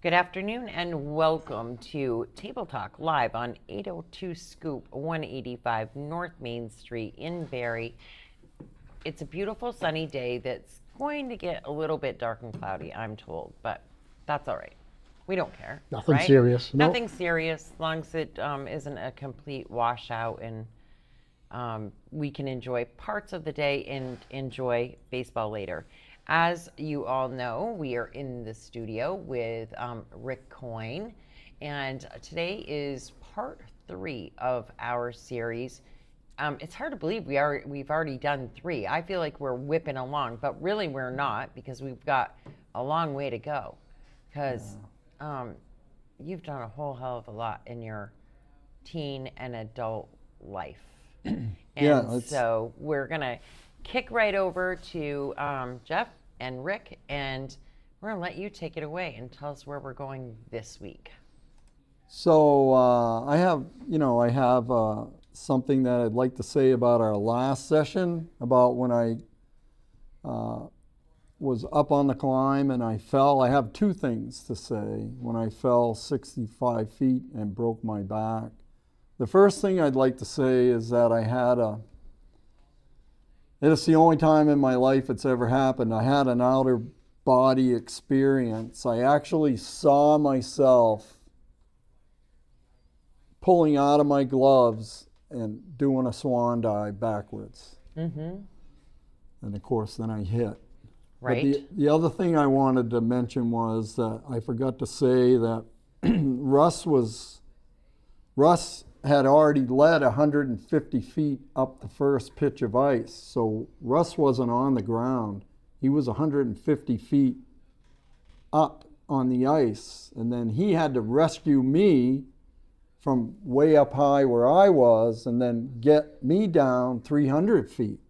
Good afternoon and welcome to Table Talk live on 802 Scoop 185 North Main Street in Barrie. It's a beautiful sunny day that's going to get a little bit dark and cloudy, I'm told, but that's all right. We don't care. Nothing right? serious. Nothing serious, as long as it isn't a complete washout and we can enjoy parts of the day and enjoy baseball later. As you all know, we are in the studio with Rick Coyne, and today is part 3 of our series. It's hard to believe we've already done 3. I feel like we're whipping along, but really we're not, because we've got a long way to go. Because you've done a whole hell of a lot in your teen and adult life. And so we're going to kick right over to Jeff and Rick, and we're going to let you take it away and tell us where we're going this week. So I have something that I'd like to say about our last session, about when I was up on the climb and I fell. I have 2 things to say. When I fell 65 feet and broke my back. The first thing I'd like to say is that it's the only time in my life it's ever happened. I had an outer body experience. I actually saw myself pulling out of my gloves and doing a swan dive backwards. Mm-hmm. And of course, then I hit. Right. But the other thing I wanted to mention was that I forgot to say that Russ had already led 150 feet up the first pitch of ice. So Russ wasn't on the ground. He was 150 feet up on the ice. And then he had to rescue me from way up high where I was and then get me down 300 feet.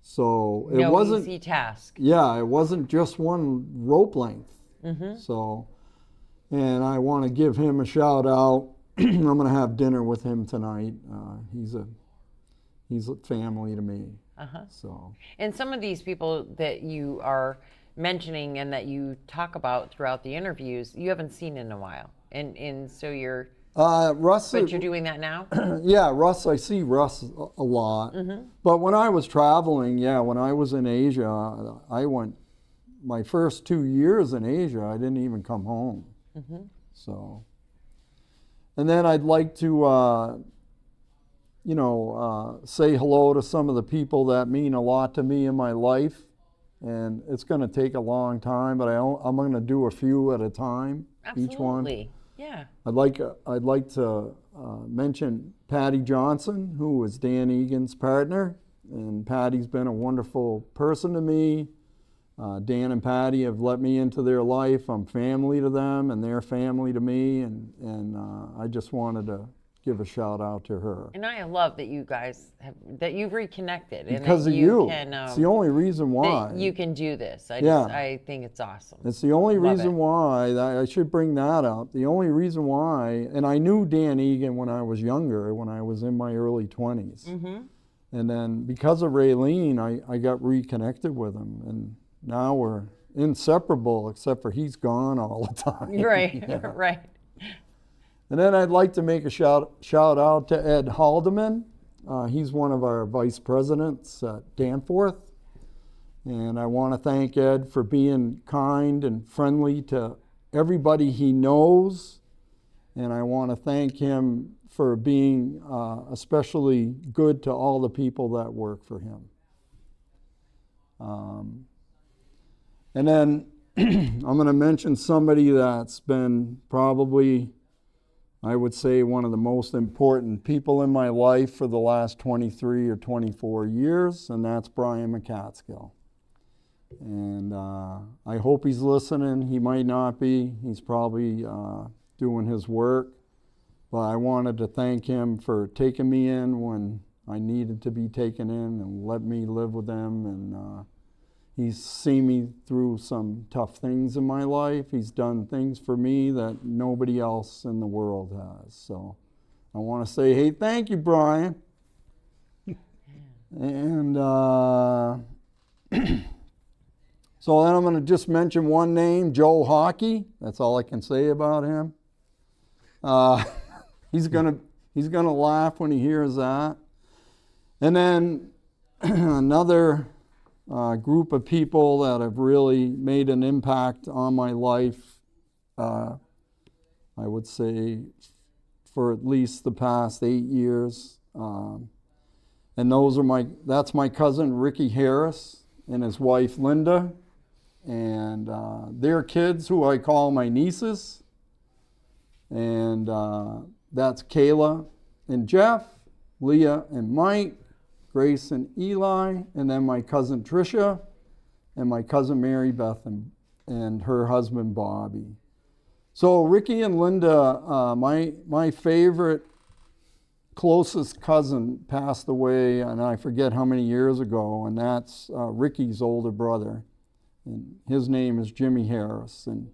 So it wasn't easy task. Yeah, it wasn't just one rope length. Mm-hmm. So, and I want to give him a shout out. I'm going to have dinner with him tonight. He's a family to me. Uh-huh. So. And some of these people that you are mentioning and that you talk about throughout the interviews, you haven't seen in a while, and so you're. Russ. But you're doing that now? Yeah, Russ. I see Russ a lot. Mm-hmm. But when I was traveling, when I was in Asia, I went. My first 2 years in Asia, I didn't even come home. Mm-hmm. So. And then I'd like to, say hello to some of the people that mean a lot to me in my life. And it's going to take a long time, but I'm going to do a few at a time. Absolutely. Each one. Yeah. I'd like to mention Patty Johnson, who was Dan Egan's partner. And Patty's been a wonderful person to me. Dan and Patty have let me into their life. I'm family to them, and they're family to me, and I just wanted to give a shout out to her. And I love that you guys you've reconnected. Because and of you. It's the only reason why. You can do this. I think it's awesome. It's the only reason why. I should bring that up. The only reason why, and I knew Dan Egan when I was younger, when I was in my early 20s. Mm-hmm. And then because of Raylene, I got reconnected with him. And now we're inseparable, except for he's gone all the time. Right, right. And then I'd like to make a shout out to Ed Haldeman. He's one of our vice presidents at Danforth. And I want to thank Ed for being kind and friendly to everybody he knows. And I want to thank him for being especially good to all the people that work for him. And then I'm going to mention somebody that's been probably, I would say, one of the most important people in my life for the last 23 or 24 years, and that's Brian McCaskill. And I hope he's listening. He might not be. He's probably doing his work. But I wanted to thank him for taking me in when I needed to be taken in and let me live with them. And he's seen me through some tough things in my life. He's done things for me that nobody else in the world has. So I want to say, hey, thank you, Brian. And so then I'm going to just mention one name, Joe Hockey. That's all I can say about him. He's gonna laugh when he hears that. And then another group of people that have really made an impact on my life, I would say for at least the past 8 years. And that's my cousin Ricky Harris and his wife Linda, and their kids who I call my nieces. And that's Kayla and Jeff, Leah and Mike, Grace and Eli, and then my cousin Tricia, and my cousin Mary Beth and her husband Bobby. So Ricky and Linda, my favorite closest cousin passed away, and I forget how many years ago, and that's Ricky's older brother. And his name is Jimmy Harris, and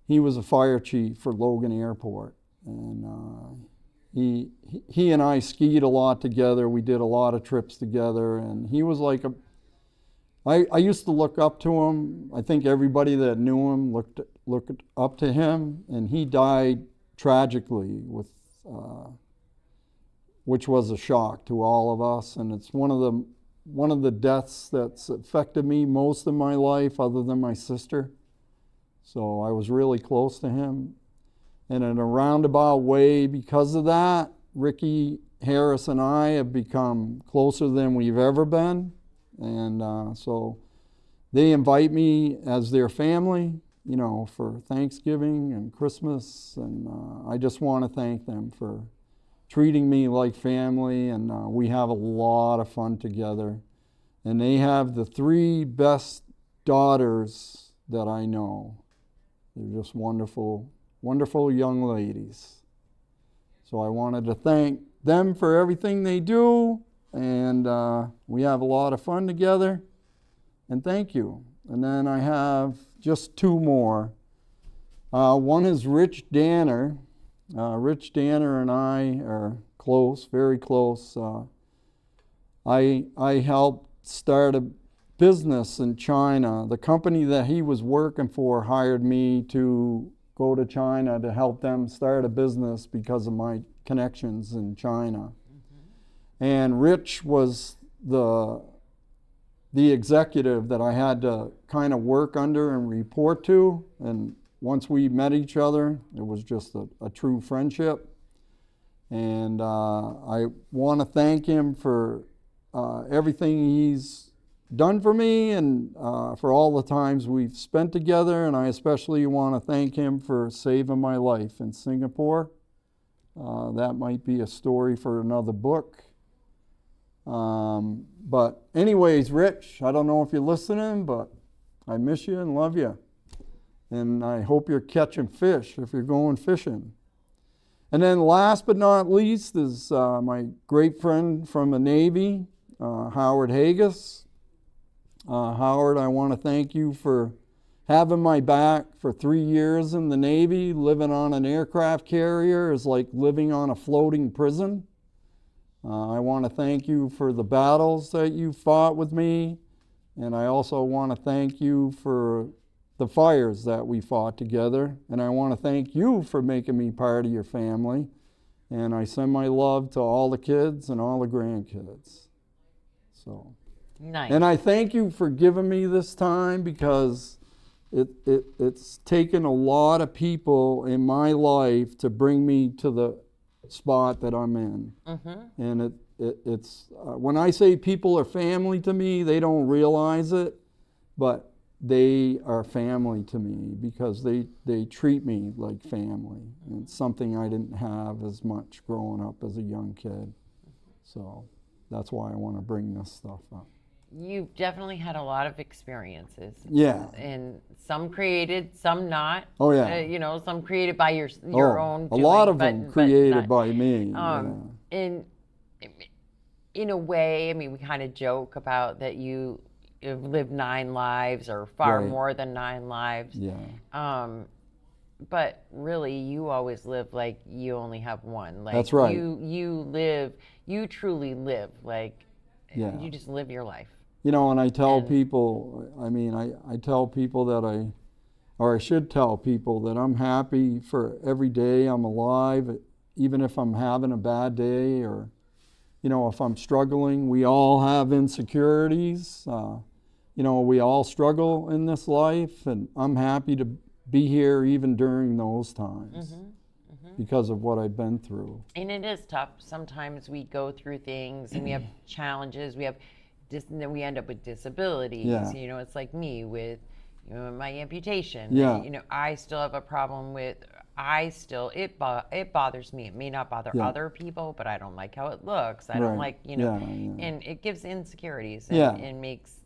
he was a fire chief for Logan Airport. And he and I skied a lot together. We did a lot of trips together, and he was like I used to look up to him. I think everybody that knew him looked up to him, and he died tragically which was a shock to all of us. And it's one of the deaths that's affected me most in my life, other than my sister. So I was really close to him. And in a roundabout way, because of that, Ricky Harris and I have become closer than we've ever been. And so they invite me as their family, for Thanksgiving and Christmas. And I just want to thank them for treating me like family. And we have a lot of fun together. And they have the 3 best daughters that I know. They're just wonderful, wonderful young ladies. So I wanted to thank them for everything they do, and we have a lot of fun together, and thank you. And then I have just 2 more. One is Rich Danner. Rich Danner and I are close, very close. I helped start a business in China. The company that he was working for hired me to go to China to help them start a business because of my connections in China. Mm-hmm. And Rich was the executive that I had to kind of work under and report to. And once we met each other, it was just a true friendship. And I want to thank him for everything he's done for me, and for all the times we've spent together. And I especially want to thank him for saving my life in Singapore. That might be a story for another book. But anyways, Rich, I don't know if you're listening, but I miss you and love you. And I hope you're catching fish if you're going fishing. And then last but not least is my great friend from the Navy, Howard Haggis. Howard, I want to thank you for having my back for 3 years in the Navy. Living on an aircraft carrier is like living on a floating prison. I want to thank you for the battles that you fought with me, and I also want to thank you for the fires that we fought together, and I want to thank you for making me part of your family. And I send my love to all the kids and all the grandkids. So Nice. And I thank you for giving me this time, because it's taken a lot of people in my life to bring me to the spot that I'm in. And it's when I say people are family to me, they don't realize it, but they are family to me because they treat me like family. And it's something I didn't have as much growing up as a young kid. So that's why I want to bring this stuff up. You've definitely had a lot of experiences. Yeah. And some created, some not. Oh, yeah. You know, some created by your own doing. A lot of them created not, by me. In a way, I mean, we kind of joke about that you've lived 9 lives or far Right. more than 9 lives. Yeah. But really, you always live like you only have one. Like, That's right. You truly live. Like, Yeah. you just live your life. You know, and I tell And- people, I mean, I tell people that I should tell people that I'm happy for every day I'm alive, even if I'm having a bad day, or, you know, if I'm struggling. We all have insecurities. You know, we all struggle in this life, and I'm happy to be here even during those times because of what I've been through. And it is tough. Sometimes we go through things and we have challenges. And then we end up with disabilities. Yeah. You know, it's like me with my amputation. Yeah. You know, I still have a problem with. It bothers me. It may not bother Yeah. other people, but I don't like how it looks. I don't Right. like, you know, Yeah. and it gives insecurities. And, Yeah. and makes,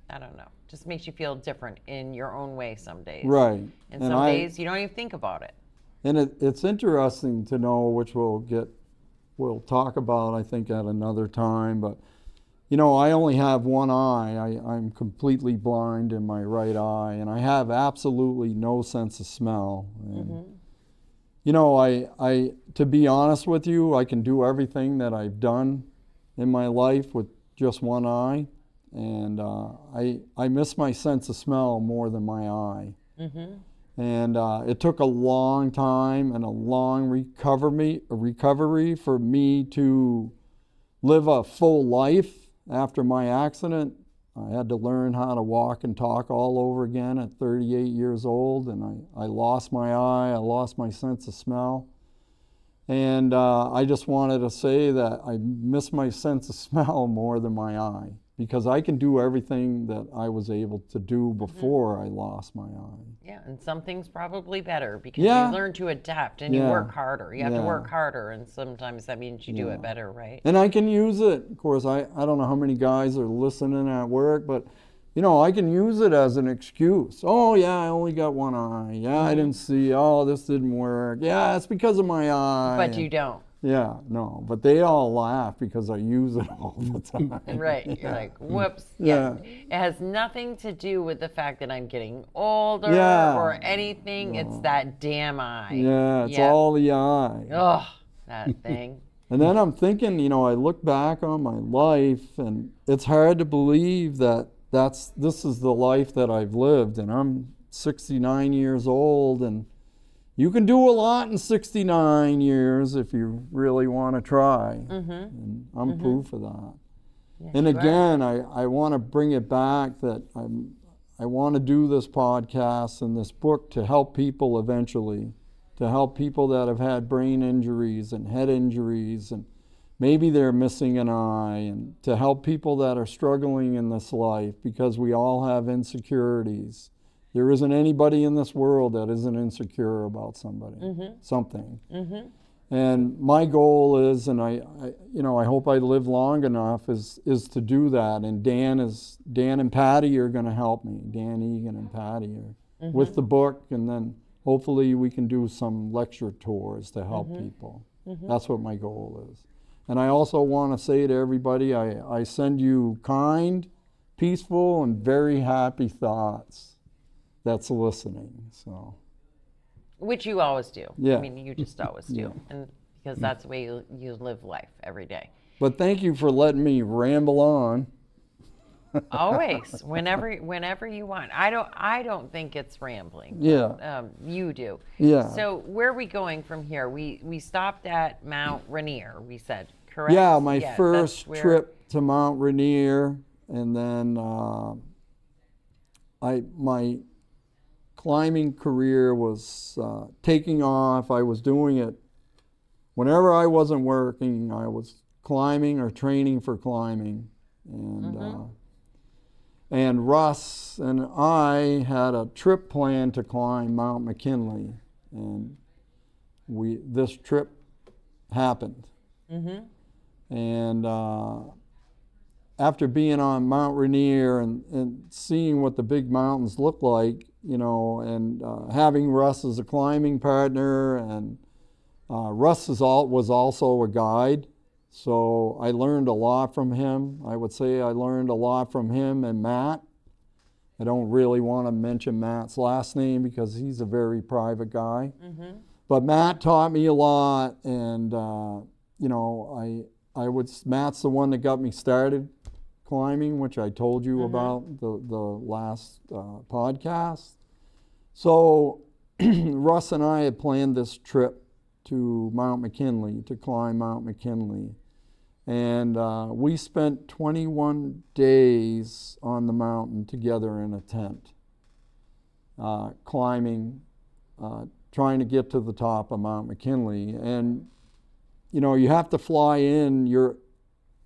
I don't know, just makes you feel different in your own way some days. Right. And some days you don't even think about it. And it's interesting to know, which we'll talk about, I think, at another time. But, you know, I only have one eye. I'm completely blind in my right eye, and I have absolutely no sense of smell. And, you know, I to be honest with you, I can do everything that I've done in my life with just one eye. And I miss my sense of smell more than my eye. And it took a long time and a long recovery for me to live a full life after my accident. I had to learn how to walk and talk all over again at 38 years old, and I lost my eye, I lost my sense of smell. And I just wanted to say that I miss my sense of smell more than my eye, because I can do everything that I was able to do before I lost my eye. Yeah, and some things probably better because Yeah. you learn to adapt and you Yeah. work harder. You have to Yeah. work harder, and sometimes that means you do Yeah. it better, right? And I can use it. Of course, I don't know how many guys are listening at work, but, you know, I can use it as an excuse. Oh, yeah, I only got one eye. Yeah, I didn't see. Oh, this didn't work. Yeah, it's because of my eye. But you don't. Yeah, no, but they all laugh because I use it all the time. Right. You're like, whoops. Yeah. It has nothing to do with the fact that I'm getting older Yeah. or anything. It's that damn eye. Yeah, it's all the eye. Ugh, that thing. And then I'm thinking, you know, I look back on my life, and it's hard to believe that this is the life that I've lived, and I'm 69 years old, and you can do a lot in 69 years if you really want to try. And I'm proof of that. Yes, And you are. again, I want to bring it back that I want to do this podcast and this book to help people eventually, to help people that have had brain injuries and head injuries, and maybe they're missing an eye, and to help people that are struggling in this life, because we all have insecurities. There isn't anybody in this world that isn't insecure about something. And my goal is, and I you know, I hope I live long enough, is to do that. And Dan and Patty are going to help me. Dan Egan and Patty are with the book, and then hopefully we can do some lecture tours to help people. That's what my goal is. And I also want to say to everybody, I send you kind, peaceful, and very happy thoughts that's listening. So. Which you always do. Yeah. I mean, you just always do. And because that's the way you live life every day. But thank you for letting me ramble on. Always, whenever you want. I don't think it's rambling. Yeah. You do. Yeah. So where are we going from here? We stopped at Mount Rainier. We said correct. Yeah, my Yes, first that's where- trip to Mount Rainier, and then my climbing career was taking off. I was doing it whenever I wasn't working. I was climbing or training for climbing, and Russ and I had a trip planned to climb Mount McKinley, and this trip happened. And after being on Mount Rainier and seeing what the big mountains look like, and having Russ as a climbing partner, and Russ was also a guide, so I learned a lot from him. I would say I learned a lot from him and Matt. I don't really want to mention Matt's last name because he's a very private guy. But Matt taught me a lot, and Matt's the one that got me started climbing, which I told you about the last podcast. So Russ and I had planned this trip to Mount McKinley, to climb Mount McKinley. And we spent 21 days on the mountain together in a tent, climbing, trying to get to the top of Mount McKinley. And, you have to fly in.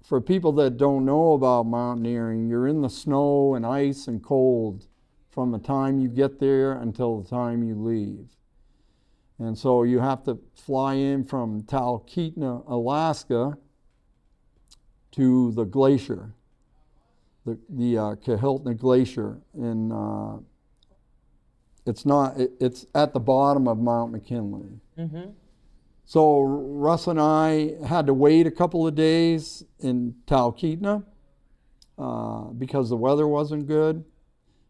For people that don't know about mountaineering, you're in the snow and ice and cold from the time you get there until the time you leave. And so you have to fly in from Talkeetna, Alaska, to the glacier, the Kahiltna Glacier, and it's at the bottom of Mount McKinley. So Russ and I had to wait a couple of days in Talkeetna because the weather wasn't good,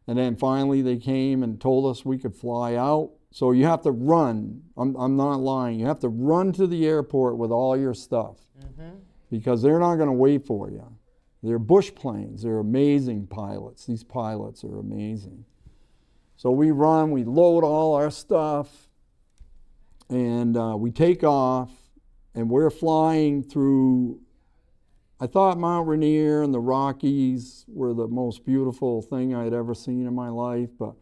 and then finally they came and told us we could fly out. So you have to run. I'm not lying. You have to run to the airport with all your stuff. Because they're not going to wait for you. They're bush planes. They're amazing pilots. These pilots are amazing. So we run, we load all our stuff, and we take off, and we're flying through. I thought Mount Rainier and the Rockies were the most beautiful thing I'd ever seen in my life, but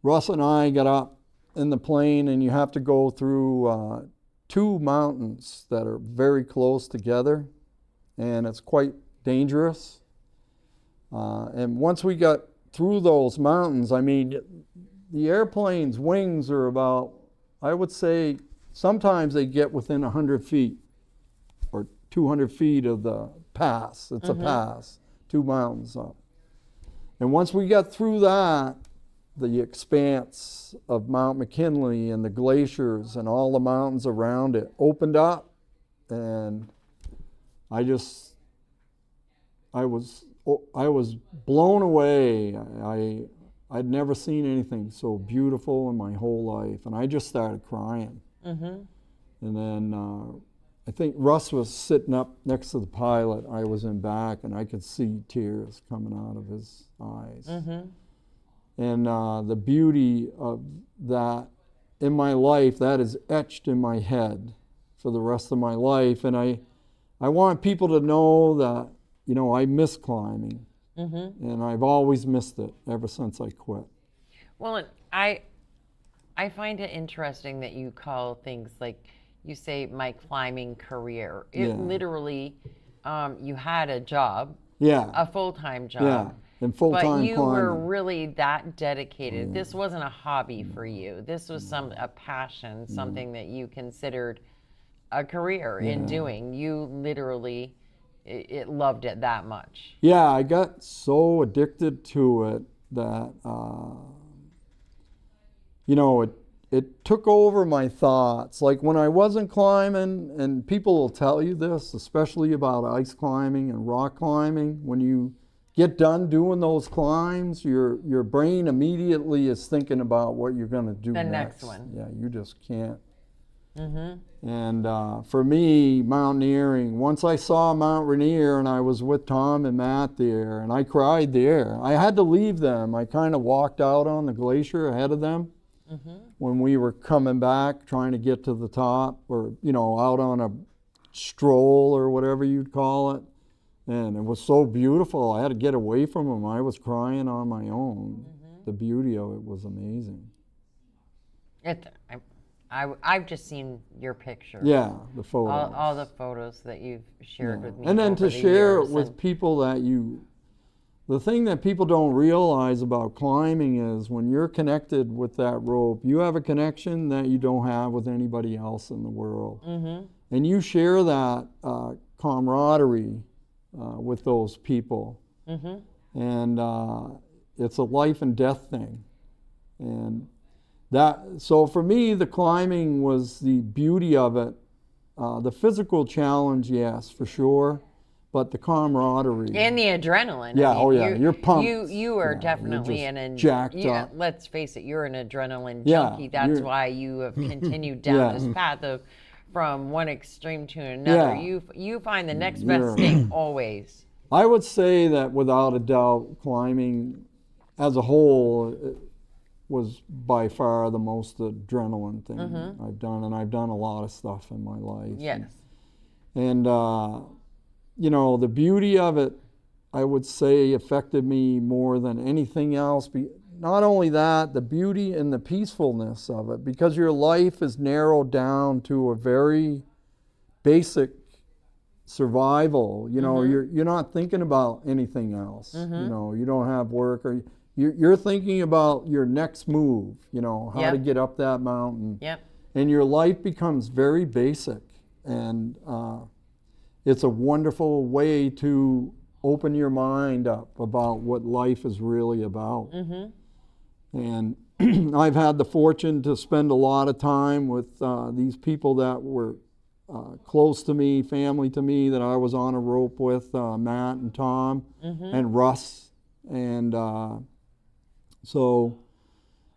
Russ and I got up in the plane, and you have to go through two mountains that are very close together, and it's quite dangerous. And once we got through those mountains, the airplane's wings are about, I would say, sometimes they get within 100 feet or 200 feet of the pass. It's a pass, 2 mountains up. And once we got through that, the expanse of Mount McKinley and the glaciers and all the mountains around it opened up, and I was blown away. I'd never seen anything so beautiful in my whole life, and I just started crying. And then I think Russ was sitting up next to the pilot. I was in back, and I could see tears coming out of his eyes. And the beauty of that in my life, that is etched in my head for the rest of my life. And I want people to know that, I miss climbing. And I've always missed it ever since I quit. Well, I find it interesting that you call things like, you say, my climbing career. It literally, you had a job, a full-time job. And full-time but you climbing. were really that dedicated. This wasn't a hobby for you. This was a passion, something that you considered a career in doing. You literally it loved it that much. Yeah, I got so addicted to it that it took over my thoughts. Like when I wasn't climbing, and people will tell you this, especially about ice climbing and rock climbing, when you get done doing those climbs, your brain immediately is thinking about what you're going to do the next. next one. Yeah, you just can't. And for me, mountaineering, once I saw Mount Rainier and I was with Tom and Matt there, and I cried there. I had to leave them. I kind of walked out on the glacier ahead of them when we were coming back, trying to get to the top, or out on a stroll or whatever you'd call it. And it was so beautiful. I had to get away from them. I was crying on my own. The beauty of it was amazing. I've just seen your picture. Yeah, the photos. All the photos that you've shared with me. And then over to the share it years, with and people that the thing that people don't realize about climbing is when you're connected with that rope, you have a connection that you don't have with anybody else in the world. And you share that camaraderie with those people. And it's a life and death thing. And so for me, the climbing was the beauty of it. The physical challenge, yes, for sure, but the camaraderie. and the adrenaline. Yeah, I mean, oh yeah, you're pumped. You are Yeah, definitely you're just jacked up. Let's face it, you're an adrenaline Yeah, junkie. That's why you have continued down this path of from one extreme to another. Yeah. You find the next best thing always. I would say that without a doubt, climbing as a whole was by far the most adrenaline thing I've done, and I've done a lot of stuff in my life. Yes. And you know, the beauty of it, I would say, affected me more than anything else. Not only that, the beauty and the peacefulness of it, because your life is narrowed down to a very basic survival. You know, you're not thinking about anything else. You know, you don't have work, or you're thinking about your next move. You know, how to get up that mountain. Yep. And your life becomes very basic, and it's a wonderful way to open your mind up about what life is really about. And I've had the fortune to spend a lot of time with these people that were close to me, family to me, that I was on a rope with, Matt and Tom and Russ. And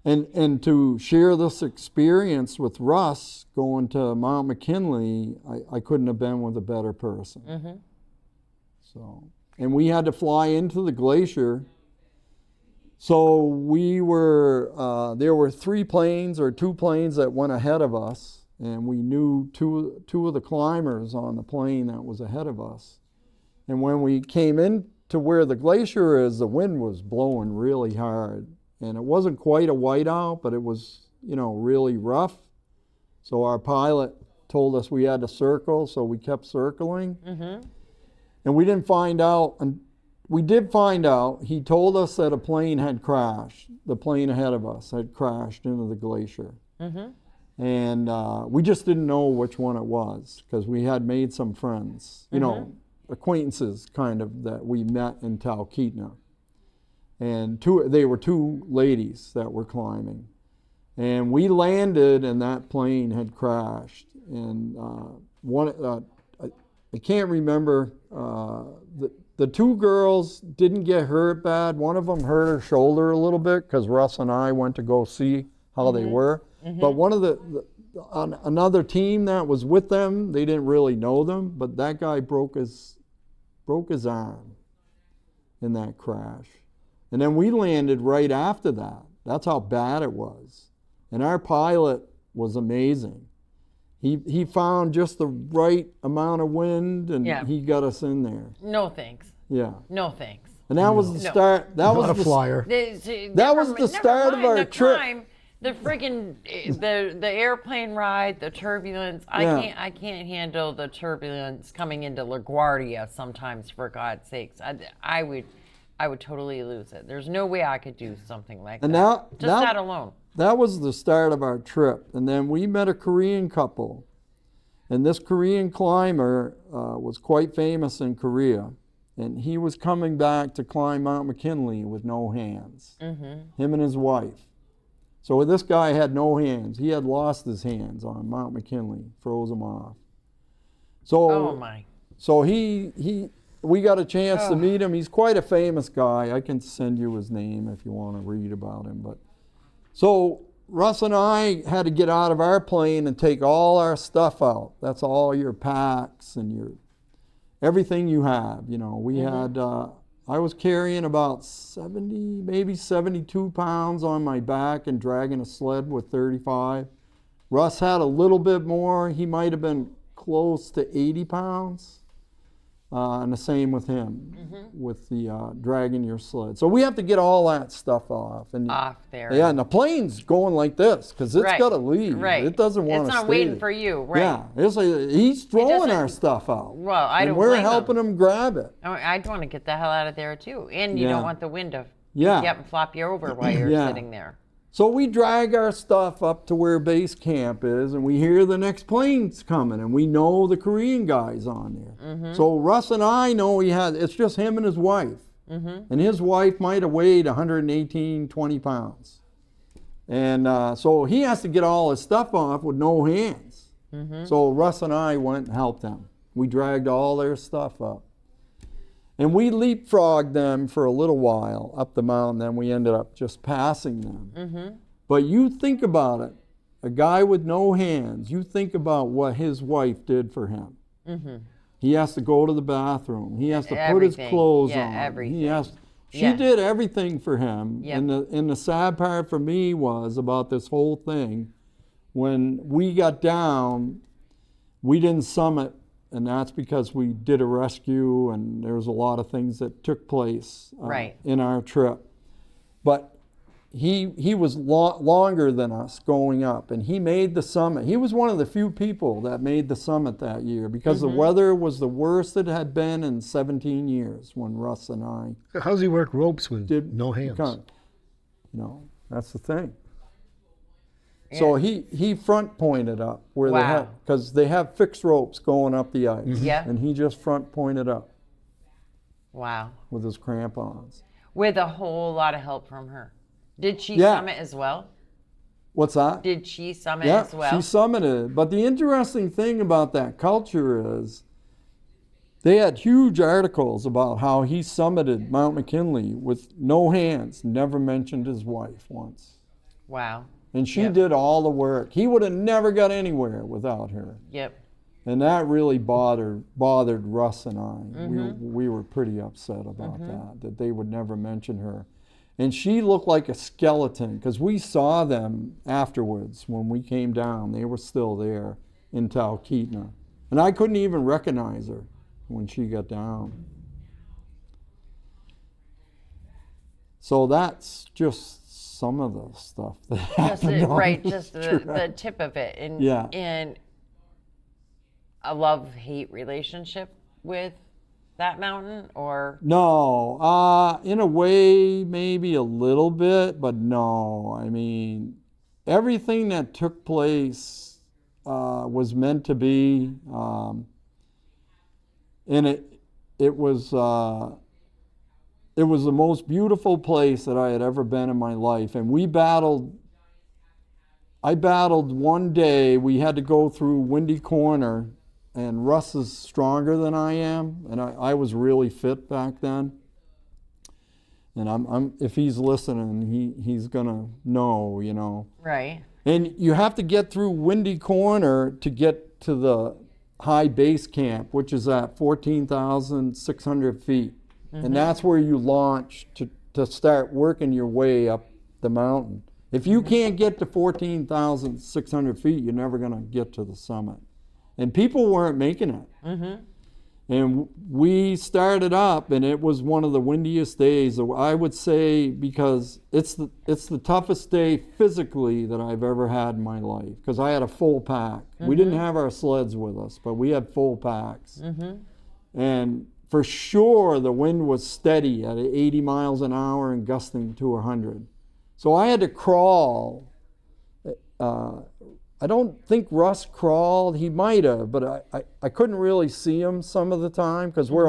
and to share this experience with Russ going to Mount McKinley, I couldn't have been with a better person. So, and we had to fly into the glacier. So we were, there were 3 planes or 2 planes that went ahead of us, and we knew two of the climbers on the plane that was ahead of us. And when we came in to where the glacier is, the wind was blowing really hard. And it wasn't quite a whiteout, but it was, you know, really rough. So our pilot told us we had to circle, so we kept circling. And we didn't find out, and we did find out, he told us that a plane had crashed. The plane ahead of us had crashed into the glacier. And we just didn't know which one it was, because we had made some friends, you know, acquaintances kind of, that we met in Talkeetna. And they were 2 ladies that were climbing. And we landed and that plane had crashed. And I can't remember, the 2 girls didn't get hurt bad. One of them hurt her shoulder a little bit because Russ and I went to go see how they were. But one of another team that was with them, they didn't really know them, but that guy broke his arm in that crash. And then we landed right after that. That's how bad it was. And our pilot was amazing. He found just the right amount of wind, and he got us in there. No thanks. Yeah. No thanks. And that was the start. That was a flyer. That was the start of our trip. Climb, the friggin' the airplane ride, the turbulence. I can't handle the turbulence coming into LaGuardia sometimes, for God's sakes. I would totally lose it. There's no way I could do something like and that. Just that alone. That was the start of our trip. And then we met a Korean couple. And this Korean climber was quite famous in Korea. And he was coming back to climb Mount McKinley with no hands. Him and his wife. So this guy had no hands. He had lost his hands on Mount McKinley, froze them off. So, oh my. So we got a chance to meet him. He's quite a famous guy. I can send you his name if you want to read about him. But so Russ and I had to get out of our plane and take all our stuff out. That's all your packs and everything you have. You know, we had, I was carrying about 70, maybe 72 pounds on my back and dragging a sled with 35. Russ had a little bit more. He might have been close to 80 pounds. And the same with him, with the dragging your sled. So we have to get all that stuff off. And Off there. yeah, and the plane's going like this because it's Right, got to leave. right. It doesn't want to It's stay not waiting there. for you, right? Yeah, it's like he's throwing our doesn't- stuff out. Well, I and don't we're blame him. helping him grab it. I'd want to get the hell out of there too. And you Yeah. don't want the wind to Yeah. pick you up and flop you over while you're Yeah. sitting there. So we drag our stuff up to where base camp is, and we hear the next plane's coming, and we know the Korean guy's on there. So Russ and I know it's just him and his wife. And his wife might have weighed 118, 20 pounds. And so he has to get all his stuff off with no hands. So Russ and I went and helped them. We dragged all their stuff up. And we leapfrogged them for a little while up the mountain, then we ended up just passing them. But you think about it, a guy with no hands, you think about what his wife did for him. He has to go to the bathroom. He has to put his Everything. clothes Yeah, on. everything. She Yeah. did everything for him. Yep. And the sad part for me was about this whole thing, when we got down, we didn't summit, and that's because we did a rescue and there was a lot of things that took place Right. in our trip. But he was longer than us going up, and he made the summit. He was one of the few people that made the summit that year because the weather was the worst it had been in 17 years when Russ and I How does he work ropes with did no hands? That's the thing. So he front pointed up where they have, Wow. because they have fixed ropes going up the ice. Yeah. And he just front pointed up Wow. with his crampons. With a whole lot of help from her. Did she Yeah. summit as well? What's that? Did she summit Yeah, as well? she summited. But the interesting thing about that culture is they had huge articles about how he summited Mount McKinley with no hands, never mentioned his wife once. Wow. And she Yep. did all the work. He would have never got anywhere without her. Yep. And that really bothered Russ and I. We were pretty upset about that they would never mention her. And she looked like a skeleton, because we saw them afterwards when we came down. They were still there in Talkeetna. And I couldn't even recognize her when she got down. So that's just some of the stuff that Just happened on right, this just trip. the tip of it. And, Yeah. and a love-hate relationship with that mountain, or No, in a way, maybe a little bit, but no. I mean, everything that took place was meant to be, and it was the most beautiful place that I had ever been in my life. And I battled one day. We had to go through Windy Corner. And Russ is stronger than I am, and I was really fit back then. And I'm if he's listening, he's gonna know, you know. right? And you have to get through Windy Corner to get to the high base camp, which is at 14,600 feet, and that's where you launch to start working your way up the mountain. If you can't get to 14,600 feet, you're never gonna get to the summit. And people weren't making it. And we started up, and it was one of the windiest days, I would say, because it's the toughest day physically that I've ever had in my life, because I had a full pack. We didn't have our sleds with us, but we had full packs. And for sure, the wind was steady at 80 miles an hour and gusting to 100. So I had to crawl. I don't think Russ crawled. He might have, but I couldn't really see him some of the time because we were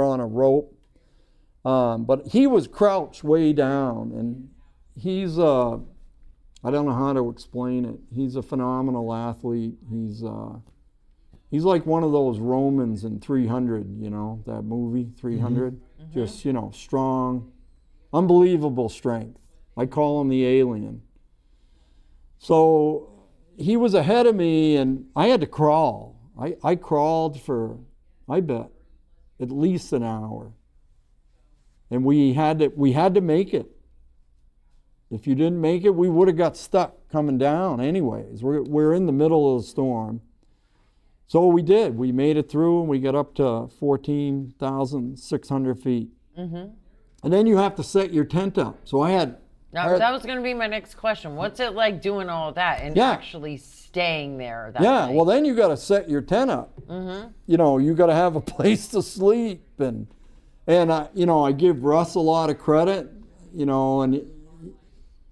on a rope. But he was crouched way down, and he's I don't know how to explain it. He's a phenomenal athlete. He's like one of those Romans in 300, you know, that movie 300. Just, you know, strong, unbelievable strength. I call him the alien. So he was ahead of me, and I had to crawl. I crawled for, I bet, at least an hour. And we had to make it. If you didn't make it, we would have got stuck coming down anyways. We're in the middle of the storm. So we did. We made it through, and we got up to 14,600 feet. And then you have to set your tent up. So I had... Now, that was going to be my next question. What's it like doing all of that and actually staying there that night? Well, then you got to set your tent up. You know, you got to have a place to sleep. And you know, I give Russ a lot of credit, you know, and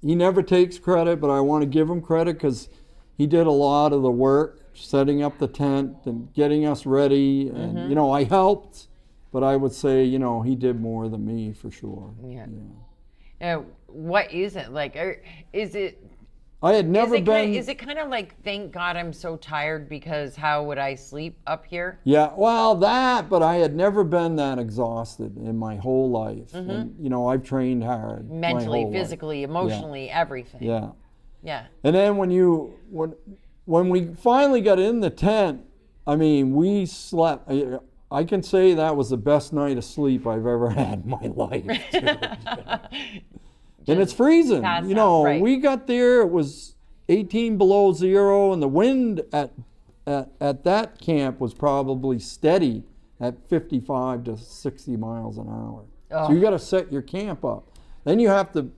he never takes credit, but I want to give him credit because he did a lot of the work, setting up the tent and getting us ready. And, you know, I helped, but I would say, you know, he did more than me for sure. Yeah. What is it like? Is it? I had never been. Is it kind of like, thank God I'm so tired because how would I sleep up here? Yeah, well, but I had never been that exhausted in my whole life. And, you know, I've trained hard. Mentally, physically, emotionally, everything. Yeah. Yeah. And then when we finally got in the tent, I mean, we slept. I can say that was the best night of sleep I've ever had in my life. And it's freezing. You know, we got there, it was 18 below zero, and the wind at that camp was probably steady at 55 to 60 miles an hour. So you got to set your camp up. Then you have to,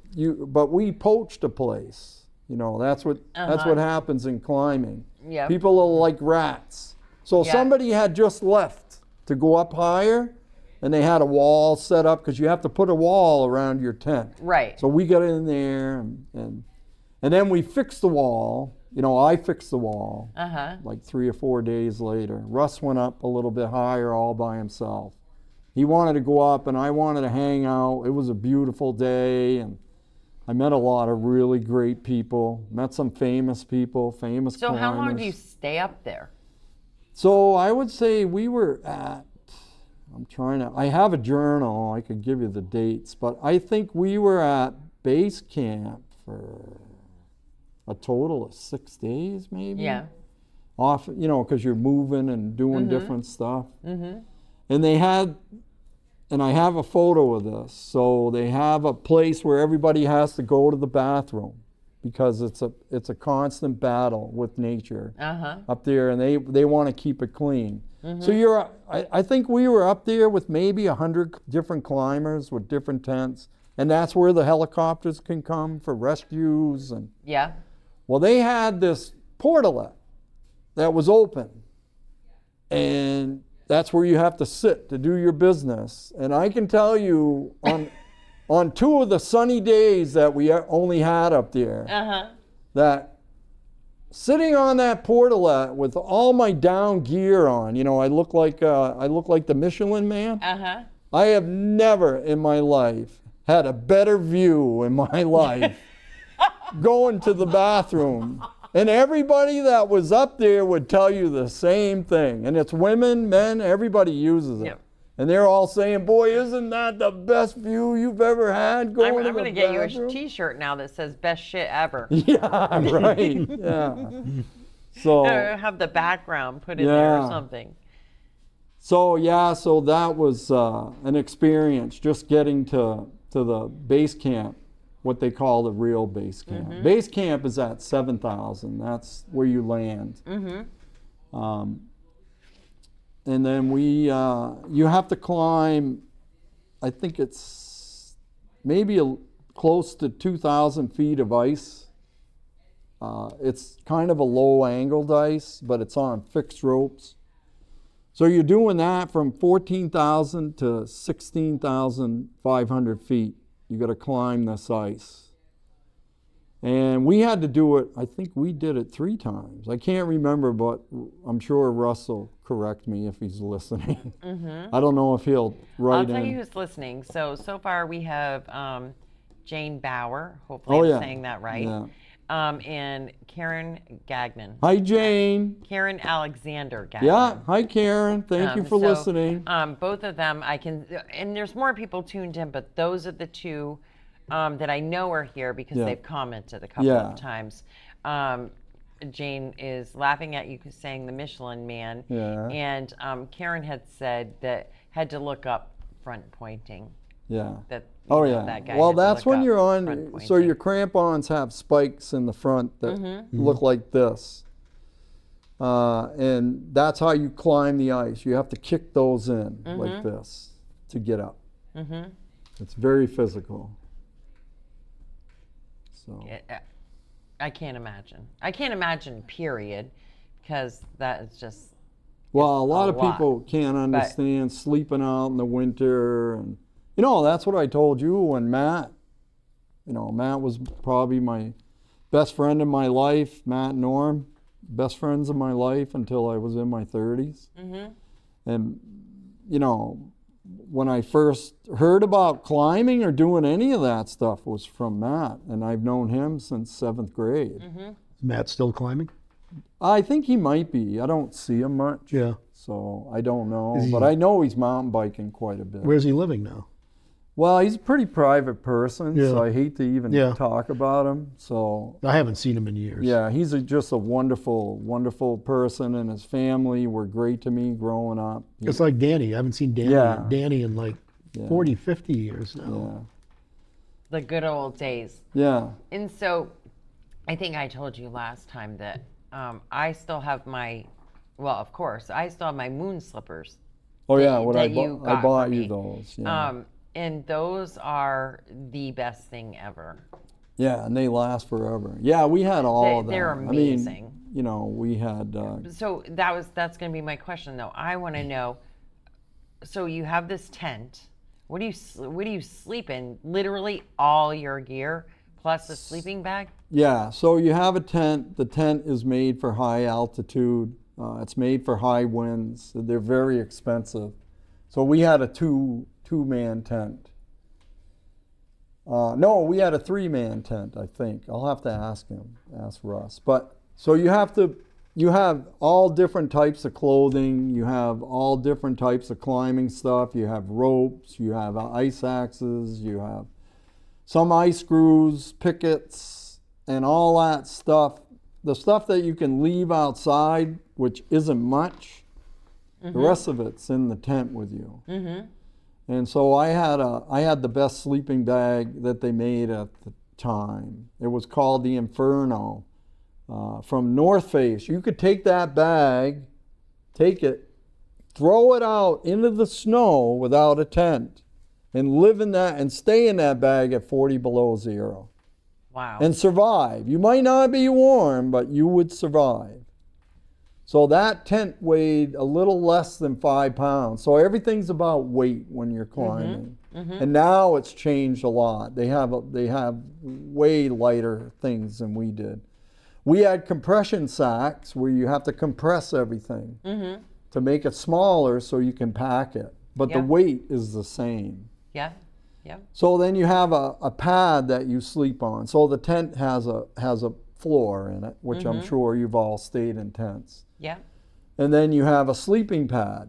but we poached a place. You know, that's what happens in climbing. Yeah. People are like rats. So somebody had just left to go up higher, and they had a wall set up because you have to put a wall around your tent. Right. So we got in there, and then we fixed the wall. You know, I fixed the wall like 3 or 4 days later. Russ went up a little bit higher all by himself. He wanted to go up, and I wanted to hang out. It was a beautiful day, and I met a lot of really great people. Met some famous people, famous climbers. So how long do you stay up there? So I would say we were at, I have a journal, I could give you the dates, but I think we were at base camp for a total of 6 days maybe. Yeah. Off, you know, because you're moving and doing different stuff. And they had, and I have a photo of this, so they have a place where everybody has to go to the bathroom because it's a constant battle with nature up there, and they want to keep it clean. So I think we were up there with maybe 100 different climbers with different tents, and that's where the helicopters can come for rescues. And well, they had this portalet that was open, and that's where you have to sit to do your business. And I can tell you on 2 of the sunny days that we only had up there, that sitting on that portalet with all my down gear on, you know, I look like the Michelin Man. I have never in my life had a better view in my life going to the bathroom. And everybody that was up there would tell you the same thing. And it's women, men, everybody uses it. And they're all saying, boy, isn't that the best view you've ever had going to the bathroom? I'm going to get you a t-shirt now that says best shit ever. Yeah, right. Yeah. So have the background put in there or something. So so that was an experience, just getting to the base camp, what they call the real base camp. Base camp is at 7,000. That's where you land. And then you have to climb, I think it's maybe close to 2,000 feet of ice. It's kind of a low angled ice, but it's on fixed ropes. So you're doing that from 14,000 to 16,500 feet. You got to climb this ice. And we had to do it, I think we did it 3 times. I can't remember, but I'm sure Russ will correct me if he's listening. I don't know if he'll write in. I'll tell you who's listening. So far we have Jane Bauer, hopefully I'm saying that right, and Karen Gagnon. Hi, Jane. Karen Alexander Gagnon. Yeah, hi, Karen. Thank you for listening. Both of them, and there's more people tuned in, but those are the 2 that I know are here because they've commented a couple of times. Jane is laughing at you saying the Michelin Man, and Karen had said that had to look up front pointing. That that guy. Well, that's when you're on. So your crampons have spikes in the front that look like this, And that's how you climb the ice. You have to kick those in like this to get up. It's very physical. So I can't imagine. I can't imagine, period, because that is just. well, a lot a of lot, people can't understand sleeping out in the winter, and that's what I told you when Matt. Matt was probably my best friend in my life. Matt and Norm, best friends of my life until I was in my 30s. And when I first heard about climbing or doing any of that stuff was from Matt, and I've known him since 7th grade. Is Matt still climbing? I think he might be. I don't see him much. Yeah. So I don't know, but I know he's mountain biking quite a bit. Where's he living now? Well, he's a pretty private person, Yeah. so I hate to even Yeah. talk about him. So I haven't seen him in years. yeah, he's just a wonderful, wonderful person, and his family were great to me growing up. It's like Danny. I haven't seen Danny in like 40, 50 years now. Yeah, The good old days. yeah. And so I think I told you last time that I still have of course, I still have my moon slippers. Oh yeah, what I that you bought, got I bought for you me. those. Yeah. And those are the best thing ever. Yeah, and they last forever. Yeah, we had all of that. They're amazing. I mean, we had. So that's going to be my question though. I want to know. So you have this tent. What do you sleep in? Literally all your gear plus the sleeping bag. Yeah, so you have a tent. The tent is made for high altitude. It's made for high winds. They're very expensive. So we had a two-man tent. No, we had a 3-man tent, I think. I'll have to ask Russ. But so you have all different types of clothing. You have all different types of climbing stuff. You have ropes. You have ice axes. You have some ice screws, pickets, and all that stuff. The stuff that you can leave outside, which isn't much, the rest of it's in the tent with you. And so I had the best sleeping bag that they made at the time. It was called the Inferno from North Face. You could take that bag, throw it out into the snow without a tent, and live in that and stay in that bag at 40 below zero. Wow. And survive. You might not be warm, but you would survive. So that tent weighed a little less than 5 pounds. So everything's about weight when you're climbing. And now it's changed a lot. They have way lighter things than we did. We had compression sacks where you have to compress everything to make it smaller so you can pack it. But the weight is the same. Yeah. Yeah. So then you have a pad that you sleep on. So the tent has a floor in it, which I'm sure you've all stayed in tents. Yeah. And then you have a sleeping pad.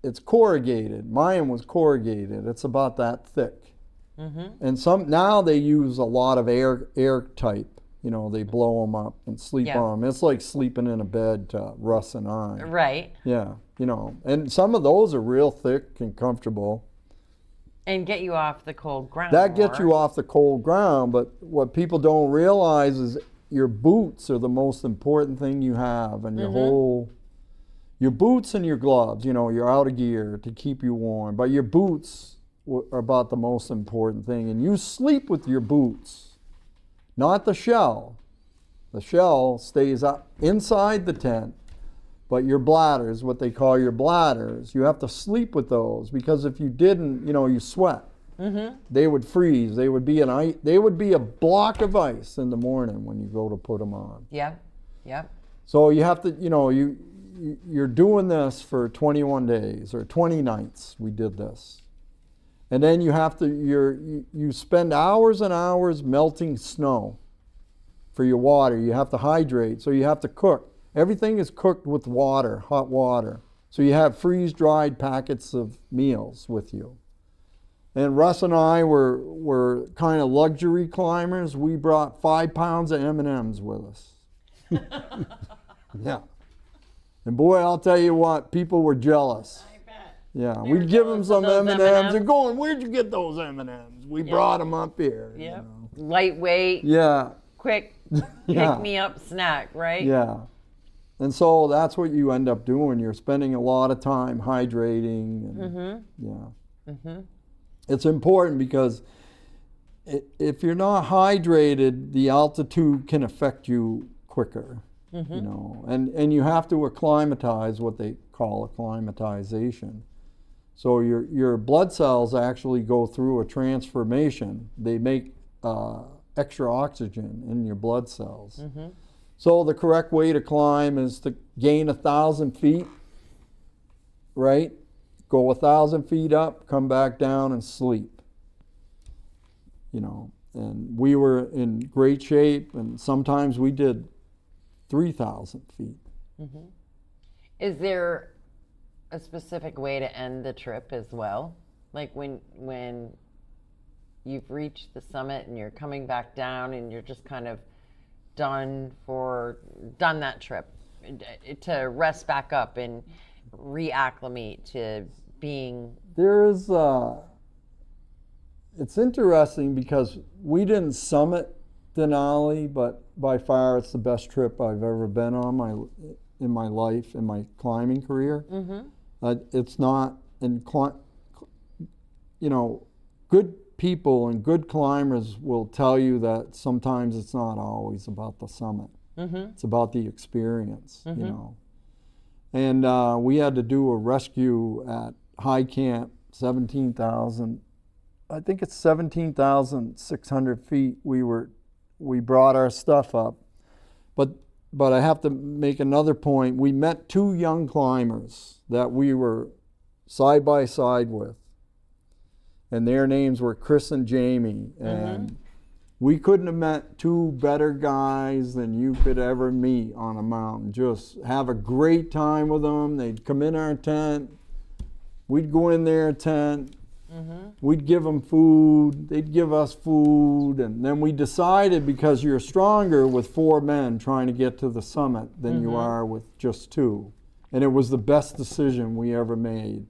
It's corrugated. Mine was corrugated. It's about that thick. And now they use a lot of air type. They blow them up and sleep on them. It's like sleeping in a bed to Russ and I. Right. Yeah, and some of those are real thick and comfortable. And get you off the cold ground. That gets more. you off the cold ground, but what people don't realize is your boots are the most important thing you have, and your boots and your gloves, your outer gear to keep you warm, but your boots are about the most important thing, and you sleep with your boots, not the shell. The shell stays up inside the tent, but your bladders, what they call your bladders, you have to sleep with those, because if you didn't, you sweat. They would freeze. They would be a block of ice in the morning when you go to put them on. Yeah. Yeah. So you have to, you're doing this for 21 days or 20 nights. We did this. And then you have to, you spend hours and hours melting snow for your water. You have to hydrate, so you have to cook. Everything is cooked with water, hot water. So you have freeze-dried packets of meals with you. And Russ and I were kind of luxury climbers. We brought 5 pounds of M&Ms with us. Yeah. And boy, I'll tell you what, people were jealous. I bet. Yeah, They were we'd give them jealous of some those M&Ms. M&Ms. They're going, where'd you get those M&Ms? We brought them up here. Yeah. Lightweight. Yeah. quick Yeah. pick-me-up snack, right? Yeah. And so that's what you end up doing. You're spending a lot of time hydrating. And, yeah. It's important because if you're not hydrated, the altitude can affect you quicker. You know, and you have to acclimatize, what they call acclimatization. So your blood cells actually go through a transformation. They make extra oxygen in your blood cells. So the correct way to climb is to gain 1,000 feet, right? Go 1,000 feet up, come back down and sleep. You know, and we were in great shape, and sometimes we did 3,000 feet. Is there a specific way to end the trip as well? Like when you've reached the summit and you're coming back down and you're just kind of done that trip, to rest back up and reacclimate to being. There is, it's interesting because we didn't summit Denali, but by far it's the best trip I've ever been on in my life, in my climbing career. It's not, you know, good people and good climbers will tell you that sometimes it's not always about the summit. It's about the experience, you know. And we had to do a rescue at high camp, 17,000, I think it's 17,600 feet. We brought our stuff up, but I have to make another point. We met two young climbers that we were side by side with, and their names were Chris and Jamie, and we couldn't have met two better guys than you could ever meet on a mountain. Just have a great time with them. They'd come in our tent, we'd go in their tent, we'd give them food, they'd give us food, and then we decided, because you're stronger with 4 men trying to get to the summit than you are with just 2. And it was the best decision we ever made.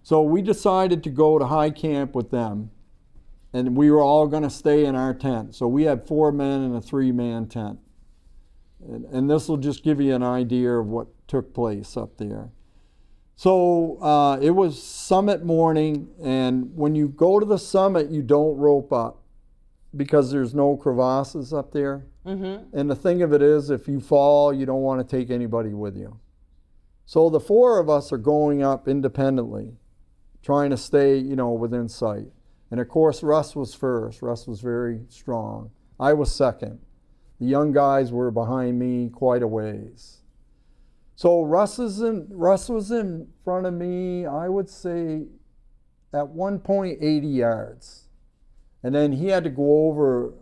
So we decided to go to high camp with them, and we were all going to stay in our tent. So we had 4 men in a 3-man tent. And this will just give you an idea of what took place up there. So it was summit morning, and when you go to the summit, you don't rope up because there's no crevasses up there. And the thing of it is, if you fall, you don't want to take anybody with you. So the 4 of us are going up independently, trying to stay, you know, within sight. And of course, Russ was first. Russ was very strong. I was second. The young guys were behind me quite a ways. So Russ was in front of me, I would say, at one point 80 yards. And then he had to go over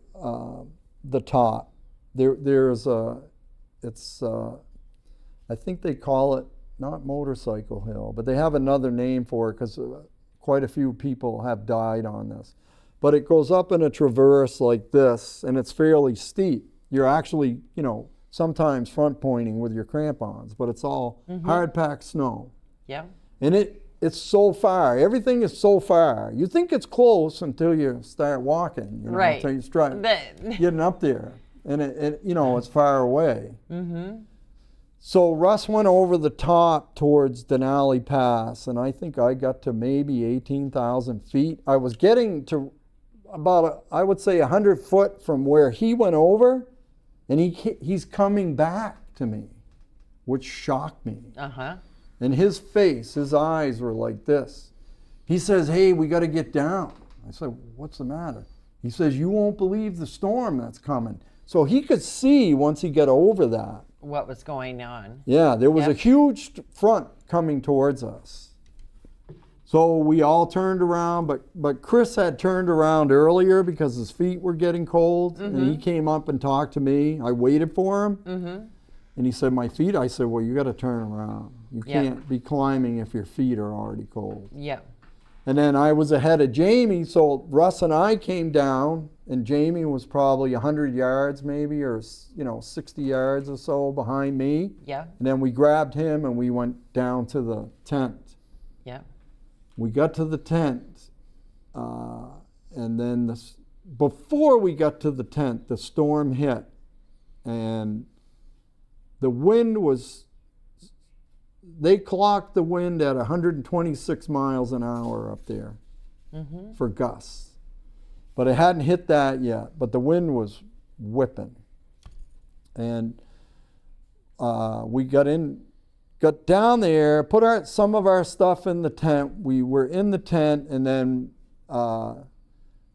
the top. There's I think they call it, not Motorcycle Hill, but they have another name for it because quite a few people have died on this. But it goes up in a traverse like this, and it's fairly steep. You're actually, you know, sometimes front pointing with your crampons, but it's all hard packed snow. And it's so far. Everything is so far. You think it's close until you start walking, you know, until you start getting up there. And it you know, it's far away. So Russ went over the top towards Denali Pass, and I think I got to maybe 18,000 feet. I was getting to about, I would say, 100 foot from where he went over, and he's coming back to me, which shocked me. And his face, his eyes were like this. He says, "Hey, we got to get down." I said, "What's the matter?" He says, "You won't believe the storm that's coming." So he could see once he got over that what was going on. Yeah, there was a huge front coming towards us. So we all turned around, but Chris had turned around earlier because his feet were getting cold, and he came up and talked to me. I waited for him, and he said, "My feet." I said, "Well, you got to turn around. You can't be climbing if your feet are already cold." And then I was ahead of Jamie, so Russ and I came down, and Jamie was probably 100 yards maybe, or 60 yards or so behind me. And then we grabbed him and we went down to the tent. We got to the tent, and then before we got to the tent, the storm hit, and the wind was, they clocked the wind at 126 miles an hour up there for gusts. But it hadn't hit that yet, but the wind was whipping. And we got down there, put some of our stuff in the tent. We were in the tent, and then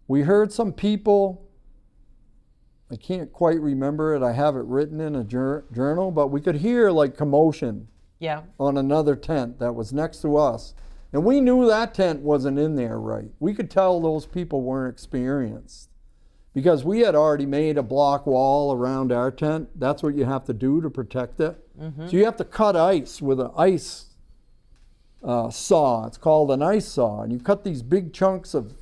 we heard some people. I can't quite remember it. I have it written in a journal, but we could hear like commotion on another tent that was next to us. And we knew that tent wasn't in there right. We could tell those people weren't experienced because we had already made a block wall around our tent. That's what you have to do to protect it. So you have to cut ice with an ice saw. It's called an ice saw. And you cut these big chunks of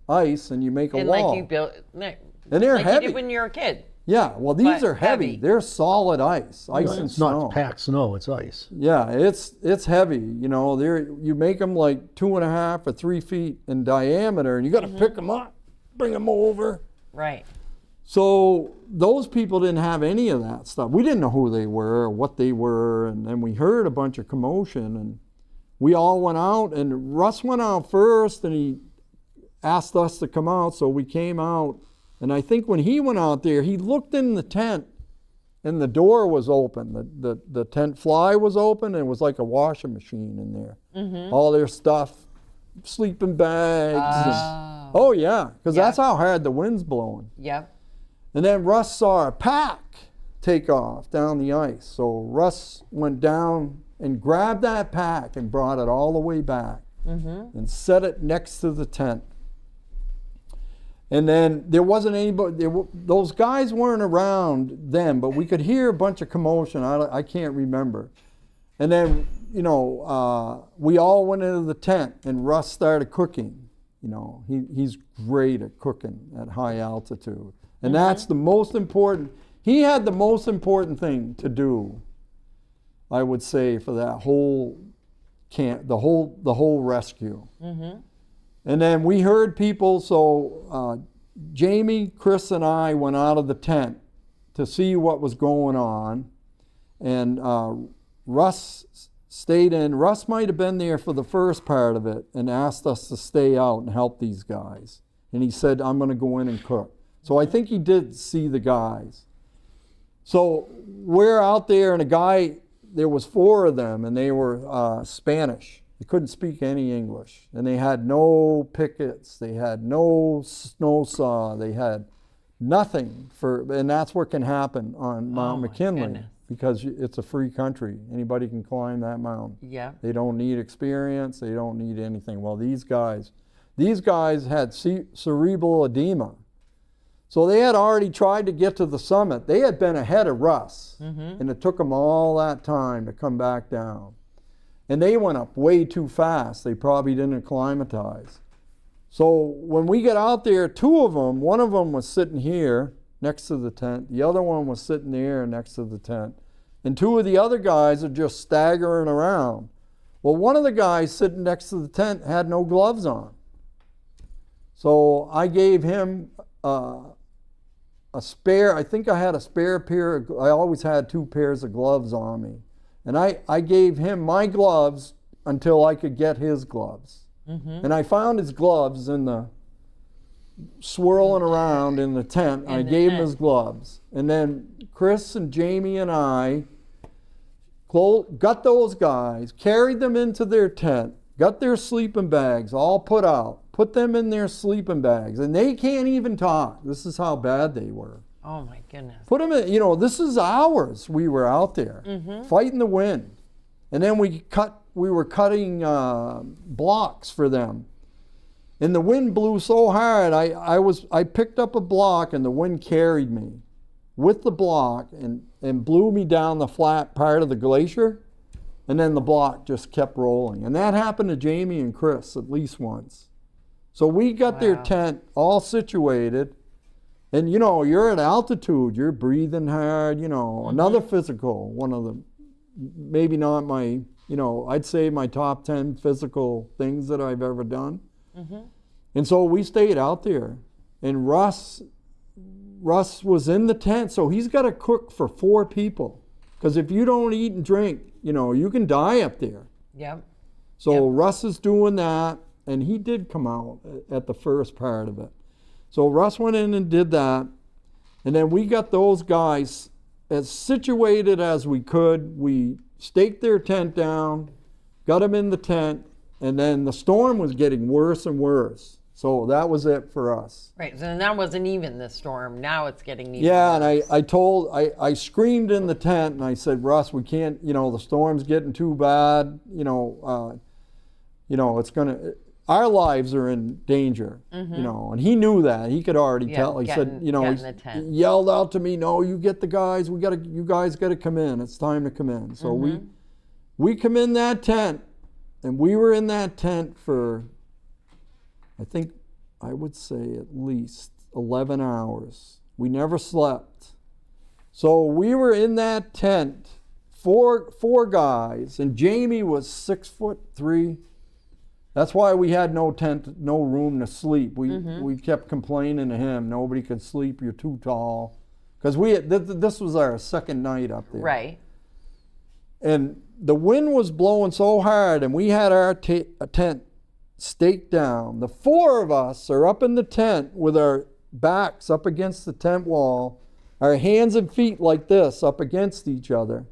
ice and you make a wall. Like you built, and they're like heavy. you did when you were a kid. Yeah, well, these are heavy. heavy. They're solid ice and It's snow. not packed snow, it's ice. Yeah, it's heavy. You know, you make them like 2.5 or 3 feet in diameter, and you got to pick them up, bring them over. Right. So those people didn't have any of that stuff. We didn't know who they were or what they were, and then we heard a bunch of commotion, and we all went out, and Russ went out first, and he asked us to come out, so we came out. And I think when he went out there, he looked in the tent, and the door was open. The tent fly was open, and it was like a washing machine in there. All their stuff, sleeping bags. Oh yeah, because that's how hard the wind's blowing. Yep. And then Russ saw a pack take off down the ice. So Russ went down and grabbed that pack and brought it all the way back and set it next to the tent. And then there wasn't anybody, those guys weren't around then, but we could hear a bunch of commotion. I can't remember. And then, you know, we all went into the tent and Russ started cooking. You know, he's great at cooking at high altitude. And that's the most important, he had the most important thing to do, I would say, for that whole camp, the whole rescue. And then we heard people, so Jamie, Chris, and I went out of the tent to see what was going on. And Russ stayed in. Russ might have been there for the first part of it and asked us to stay out and help these guys. And he said, I'm going to go in and cook. So I think he did see the guys. So we're out there, and there was 4 of them, and they were Spanish. They couldn't speak any English, and they had no pickets, they had no snow saw, they had nothing and that's what can happen on Mount McKinley because it's a free country. Anybody can climb that mountain. Yeah. They don't need experience, they don't need anything. Well, these guys had cerebral edema. So they had already tried to get to the summit. They had been ahead of Russ, and it took them all that time to come back down. And they went up way too fast. They probably didn't acclimatize. So when we got out there, 2 of them, one of them was sitting here next to the tent. The other one was sitting there next to the tent. And 2 of the other guys are just staggering around. Well, one of the guys sitting next to the tent had no gloves on. So I gave him a spare, I think I had a spare pair, I always had 2 pairs of gloves on me. And I gave him my gloves until I could get his gloves. And I found his gloves in the swirling around in the tent. I gave him his gloves. And then Chris and Jamie and I got those guys, carried them into their tent, got their sleeping bags all put out, put them in their sleeping bags. And they can't even talk. This is how bad they were. Oh my goodness. Put them in, you know, this is hours we were out there fighting the wind. And then we were cutting blocks for them. And the wind blew so hard, I picked up a block and the wind carried me with the block and blew me down the flat part of the glacier. And then the block just kept rolling. And that happened to Jamie and Chris at least once. So we got their tent all situated. And you know, you're at altitude, you're breathing hard, you know, another physical, one of the, maybe not my, you know, I'd say my top 10 physical things that I've ever done. And so we stayed out there And Russ was in the tent, so he's got to cook for 4 people. Because if you don't eat and drink, you can die up there. Yep. So Russ is doing that, and he did come out at the first part of it. So Russ went in and did that, and then we got those guys as situated as we could. We staked their tent down, got them in the tent, and then the storm was getting worse and worse. So that was it for us. Right, so then that wasn't even the storm. Now it's getting even Yeah, worse. and I screamed in the tent, and I said, Russ, we can't, the storm's getting too bad. It's gonna, our lives are in danger. And he knew that. He could already tell. He said, get in the tent. he yelled out to me, no, you get the guys. You guys got to come in. It's time to come in. So we come in that tent, and we were in that tent for, I think, I would say at least 11 hours. We never slept. So we were in that tent, four guys, and Jamie was 6'3". That's why we had no tent, no room to sleep. We kept complaining to him, nobody could sleep, you're too tall. Because this was our second night up there. Right. And the wind was blowing so hard, and we had our tent staked down. The 4 of us are up in the tent with our backs up against the tent wall, our hands and feet like this up against each other.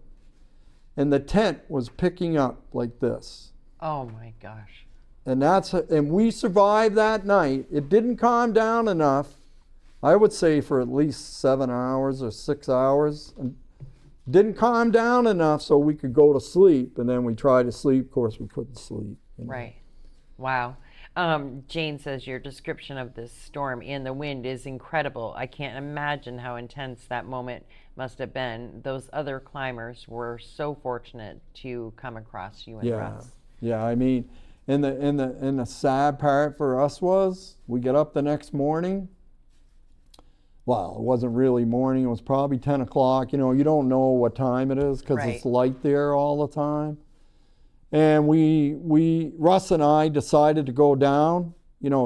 And the tent was picking up like this. Oh my gosh. And we survived that night. It didn't calm down enough, I would say, for at least 7 hours or 6 hours. And didn't calm down enough so we could go to sleep. And then we tried to sleep. Of course, we couldn't sleep. Right. Wow. Jane says your description of this storm and the wind is incredible. I can't imagine how intense that moment must have been. Those other climbers were so fortunate to come across you and Russ. Yeah, I mean, and the sad part for us was we get up the next morning. Well, it wasn't really morning. It was probably 10 o'clock. You don't know what time it is because it's light there all the time. And Russ and I decided to go down.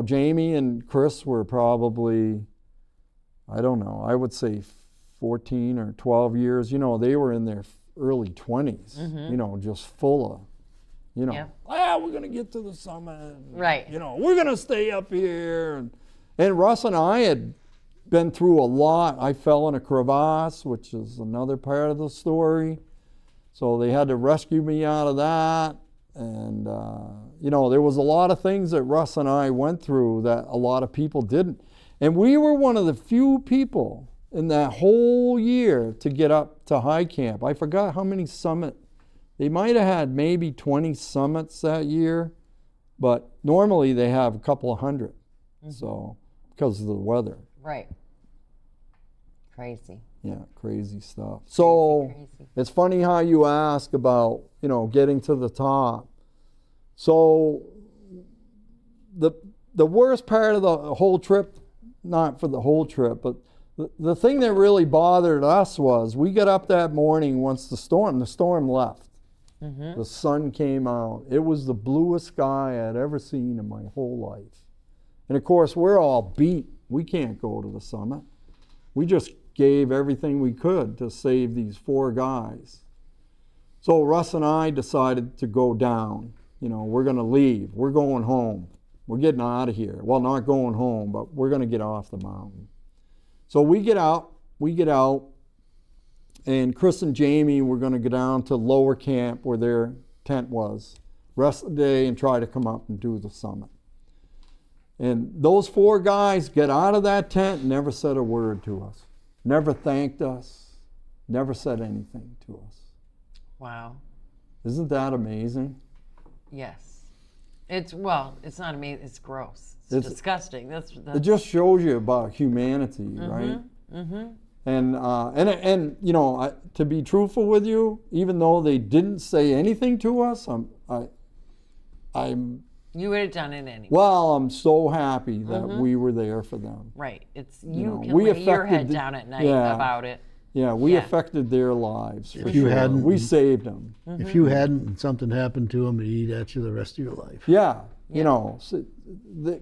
Jamie and Chris were probably, I don't know, I would say 14 or 12 years. They were in their early 20s, just full of, we're going to get to the summit. Right. We're going to stay up here. And Russ and I had been through a lot. I fell in a crevasse, which is another part of the story. So they had to rescue me out of that. And, there was a lot of things that Russ and I went through that a lot of people didn't. And we were one of the few people in that whole year to get up to high camp. I forgot how many summits. They might have had maybe 20 summits that year, but normally they have a couple of hundred. So, because of the weather. Right. Crazy. Yeah, crazy stuff. So it's funny how you ask about, getting to the top. So the worst part of the whole trip, not for the whole trip, but the thing that really bothered us was we got up that morning once the storm left. The sun came out. It was the bluest sky I had ever seen in my whole life. And of course, we're all beat. We can't go to the summit. We just gave everything we could to save these 4 guys. So Russ and I decided to go down. We're going to leave. We're going home. We're getting out of here. Well, not going home, but we're going to get off the mountain. So we get out, and Chris and Jamie were going to go down to lower camp where their tent was, rest of the day and try to come up and do the summit. And those 4 guys get out of that tent and never said a word to us. Never thanked us, never said anything to us. Wow. Isn't that amazing? Yes. It's not amazing, it's gross. It's disgusting. That's it just shows you about humanity, right? And to be truthful with you, even though they didn't say anything to us, I'm you would have done it anyway. Well, I'm so happy that we were there for them. Right. It's you can lay your head down at night about it. Yeah, we affected their lives. If you hadn't, we saved them. If you hadn't and something happened to them, he'd eat at you the rest of your life. Yeah, You know,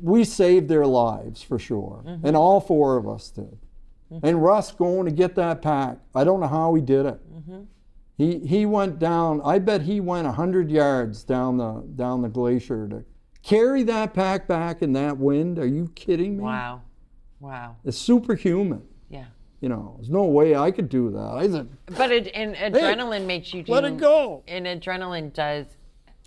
we saved their lives for sure, and all 4 of us did. And Russ going to get that pack, I don't know how he did it. He went down. I bet he went 100 yards down the glacier to carry that pack back in that wind. Are you kidding me? Wow, wow. It's superhuman. Yeah. You know, there's no way I could do that. I said, but adrenaline makes you do. Let it go. And adrenaline does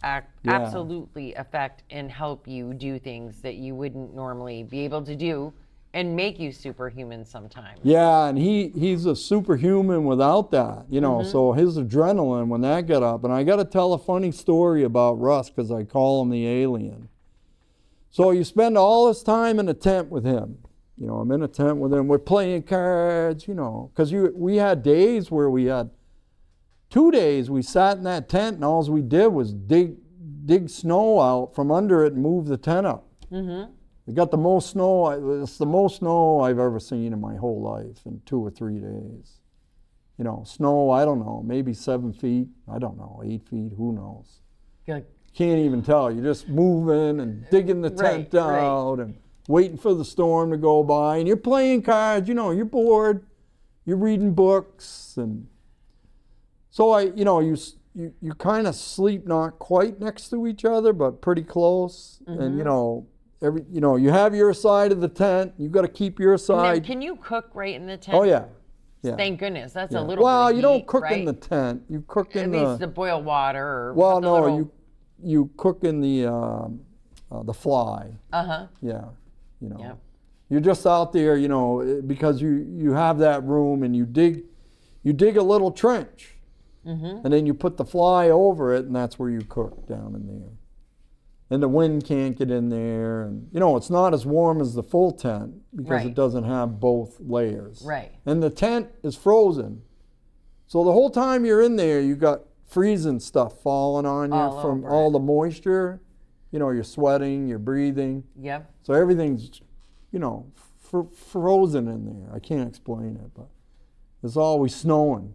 absolutely affect and help you do things that you wouldn't normally be able to do, and make you superhuman sometimes. Yeah, and he's a superhuman without that, you know. So his adrenaline, when that got up, and I got to tell a funny story about Russ because I call him the alien. So you spend all this time in a tent with him. You know, I'm in a tent with him. We're playing cards, you know, because we had days where we had 2 days we sat in that tent and all we did was dig snow out from under it and move the tent up. We got the most snow. It's the most snow I've ever seen in my whole life in 2 or 3 days. You know, snow, I don't know, maybe 7 feet. I don't know, 8 feet, who knows? Good. Can't even tell. You're just moving and digging the tent out and waiting for the storm to go by. And you're playing cards, you know, you're bored. You're reading books. And so you kind of sleep not quite next to each other, but pretty close. And, you know, you have your side of the tent. You got to keep your side. Can you cook right in the tent? Oh yeah, yeah. Thank goodness. That's a little. Well, bit of you don't heat, cook right? in the tent. You cook in At least the boil water. Or well, the no, little... you cook in the fly. Yeah, you know. Yep. You're just out there, you know, because you have that room and you dig a little trench, and then you put the fly over it, and that's where you cook down in there. And the wind can't get in there, and you know it's not as warm as the full tent because it doesn't have both layers. Right. And the tent is frozen, so the whole time you're in there, you got freezing stuff falling on you from all the moisture. You know, you're sweating, you're breathing. Yep. So everything's, you know, frozen in there. I can't explain it, but it's always snowing.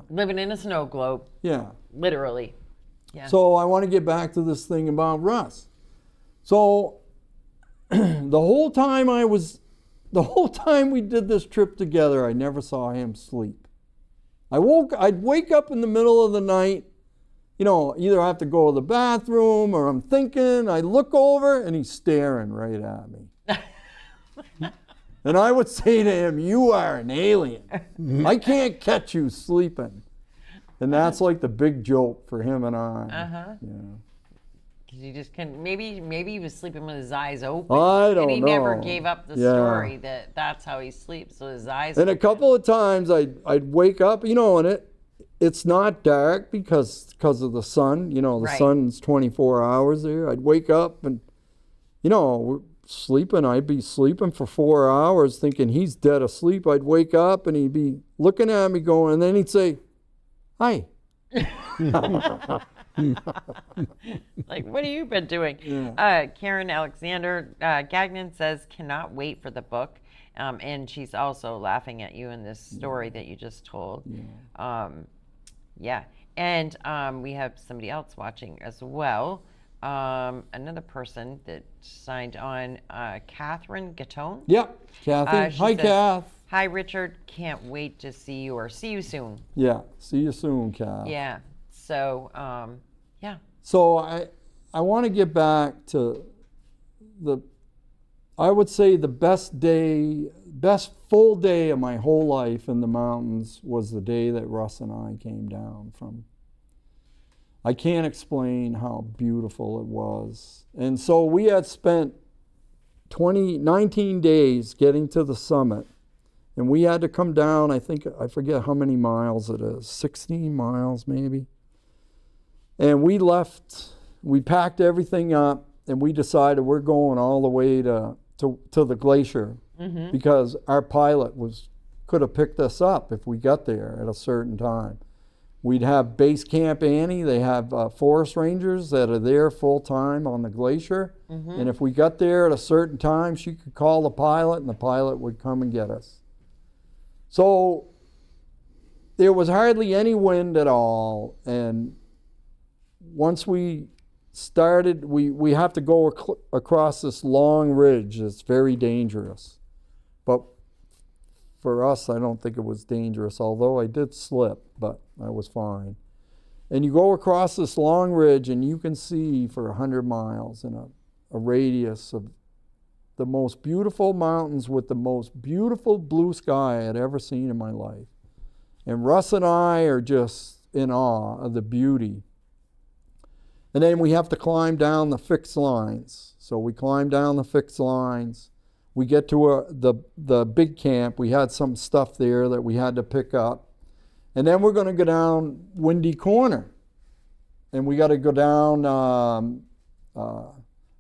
Living in a snow globe. Yeah. Literally. Yeah. So I want to get back to this thing about Russ. So the whole time we did this trip together, I never saw him sleep. I'd wake up in the middle of the night, you know, either I have to go to the bathroom or I'm thinking, I look over and he's staring right at me. And I would say to him, you are an alien. I can't catch you sleeping. And that's like the big joke for him and I. Yeah. Because you just couldn't, maybe he was sleeping with his eyes open. I don't know. And he never gave up the story that that's how he sleeps, so his eyes And open. a couple of times I'd wake up, you know, and it's not dark because of the sun. You know, the sun's 24 hours there. I'd wake up and, you know, sleeping. I'd be sleeping for 4 hours thinking he's dead asleep. I'd wake up and he'd be looking at me going, and then he'd say, hi. Like, what have you been doing? Karen Alexander Gagnon says, cannot wait for the book. And she's also laughing at you in this story that you just told. And we have somebody else watching as well. Another person that signed on, Catherine Gatone. Yep, Kathy. Hi, Kath. Hi, Richard. Can't wait to see you or see you soon. Yeah, see you soon, Kath. Yeah. So, So I want to get back to I would say the best full day of my whole life in the mountains was the day that Russ and I came down from. I can't explain how beautiful it was. And so we had spent 19 days getting to the summit. And we had to come down, I forget how many miles it is, 16 miles maybe. And we packed everything up, and we decided we're going all the way to the glacier because our pilot could have picked us up if we got there at a certain time. We'd have Base Camp Annie. They have forest rangers that are there full time on the glacier. And if we got there at a certain time, she could call the pilot and the pilot would come and get us. So there was hardly any wind at all. And once we started, we have to go across this long ridge that's very dangerous. But for us, I don't think it was dangerous, although I did slip, but I was fine. And you go across this long ridge and you can see for 100 miles in a radius of the most beautiful mountains with the most beautiful blue sky I had ever seen in my life. And Russ and I are just in awe of the beauty. And then we have to climb down the fixed lines. So we climb down the fixed lines. We get to the big camp. We had some stuff there that we had to pick up. And then we're going to go down Windy Corner. And we got to go down, not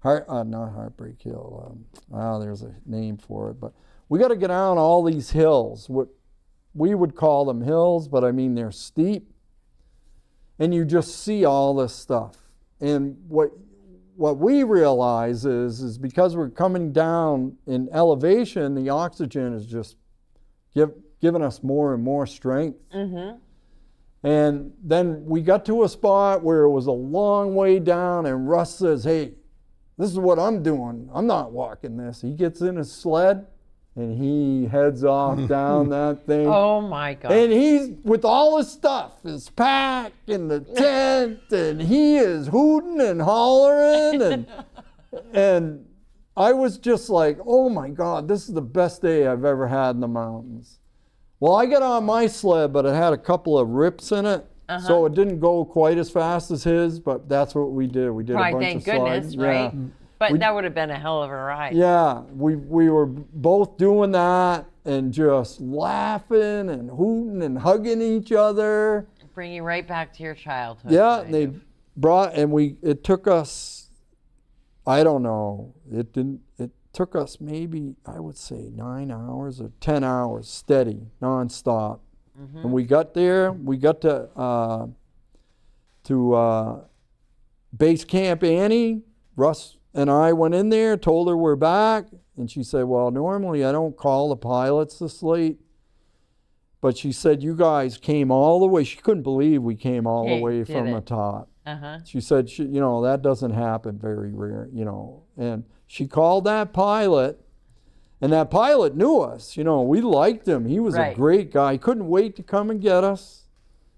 Heartbreak Hill. There's a name for it. But we got to get down all these hills. What we would call them hills, but I mean they're steep. And you just see all this stuff. And what we realize is because we're coming down in elevation, the oxygen is just giving us more and more strength. Mm-hmm. And then we got to a spot where it was a long way down, and Russ says, hey, this is what I'm doing. I'm not walking this. He gets in his sled, and he heads off down that thing. Oh, my God. And he's, with all his stuff, his pack and the tent, and he is hooting and hollering. And I was just like, oh, my God, this is the best day I've ever had in the mountains. Well, I got on my sled, but it had a couple of rips in it, so it didn't go quite as fast as his, but that's what we did. We did a bunch thank of slides. goodness, right? Yeah. But that would have been a hell of a ride. Yeah, we were both doing that and just laughing and hooting and hugging each other. Bring you right back to your childhood. Yeah, they brought, and it took us, I don't know, it took us maybe, I would say 9 hours or 10 hours steady, nonstop. Mm-hmm. And we got there, we got to Base Camp Annie. Russ and I went in there, told her we're back, and she said, well, normally I don't call the pilots this late. But she said, you guys came all the way. She couldn't believe we came all the way from the top. She said, that doesn't happen very rare, And she called that pilot, and that pilot knew us. We liked him. He was a great guy. He couldn't wait to come and get us.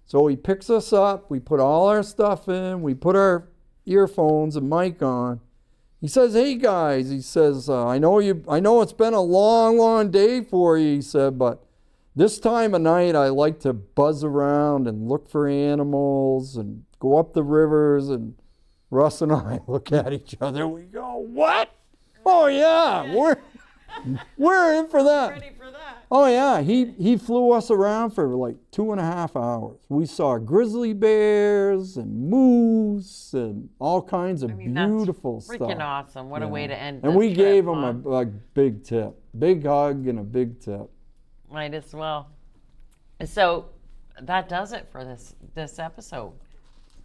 So he picks us up. We put all our stuff in. We put our earphones and mic on. He says, hey guys, he says, I know it's been a long, long day for you, he said, but this time of night I like to buzz around and look for animals and go up the rivers. And Russ and I look at each other, we go, what? Oh yeah, we're in for that. Ready for that. Oh yeah, he flew us around for like 2.5 hours. We saw grizzly bears and moose and all kinds of beautiful stuff. Freaking awesome! What a way to end. And we gave him a big tip, big hug and a big tip. Might as well. So that does it for this episode.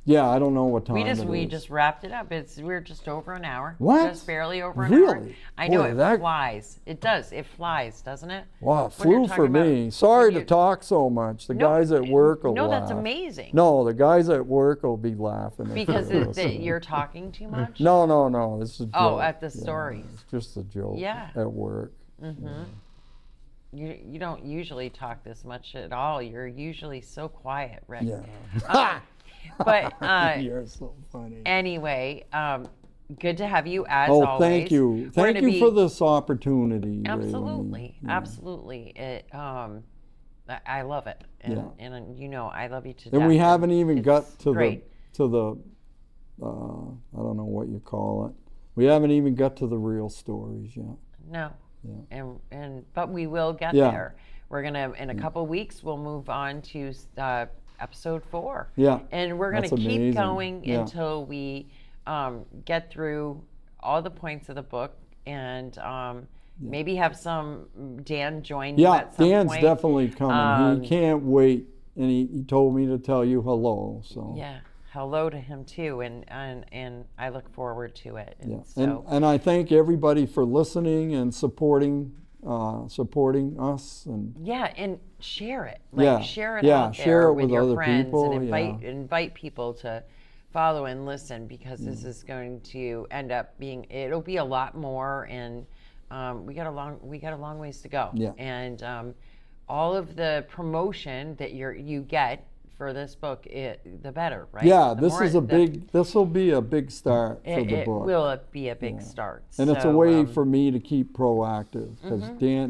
Yeah, I don't know what time we just wrapped it up. We're just over an hour. What? Just barely over an hour. Really? I know. It flies. It does. It flies, doesn't it? Wow, it flew for me. Sorry to talk so much. The guys at work will laugh. No, that's amazing. No, the guys at work will be laughing. Because you're talking too much? No. This is a joke. Oh, at the stories. It's just a joke. Yeah. At work. Mm-hmm. You don't usually talk this much at all. You're usually so quiet, Rick. Yeah. But you're so funny. Anyway, good to have you as always. Oh, thank you. Thank you for this opportunity. Absolutely, Raylene. absolutely. I love it, and I love you to death. And we haven't even got to great. the I don't know what you call it. We haven't even got to the real stories yet. No. Yeah. But we will get there. We're gonna in a couple weeks we'll move on to episode 4. Yeah. And we're gonna keep going until we get through all the points of the book and maybe have Dan join you at some Dan's point. definitely coming. He can't wait, and he told me to tell you hello. So yeah. Hello to him too, and I look forward to it. And and I thank everybody for listening and supporting us. And and share it. Share it out there share it with with your other friends people, and invite people to follow and listen, because this is going to end up being, it'll be a lot more, and we got a long ways to go. Yeah. And all of the promotion that you get for this book, the better, right? Yeah, The more- this will be a big start for the it book. will be a big start. And it's a So, way for me to keep proactive, because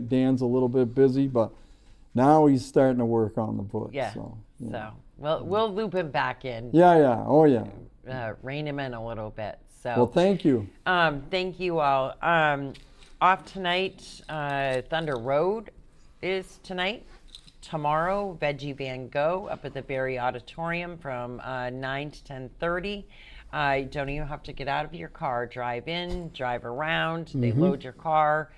Dan's a little bit busy, but now he's starting to work on the book. Yeah. So, So we'll loop him back in. yeah. Oh, yeah. Rein him in a little bit. So Well, thank you. thank you all. Off tonight, Thunder Road is tonight. Tomorrow, Veggie Van Gogh up at the Berry Auditorium from 9 to 10:30. Don't even have to get out of your car. Drive in, drive around. They load your car.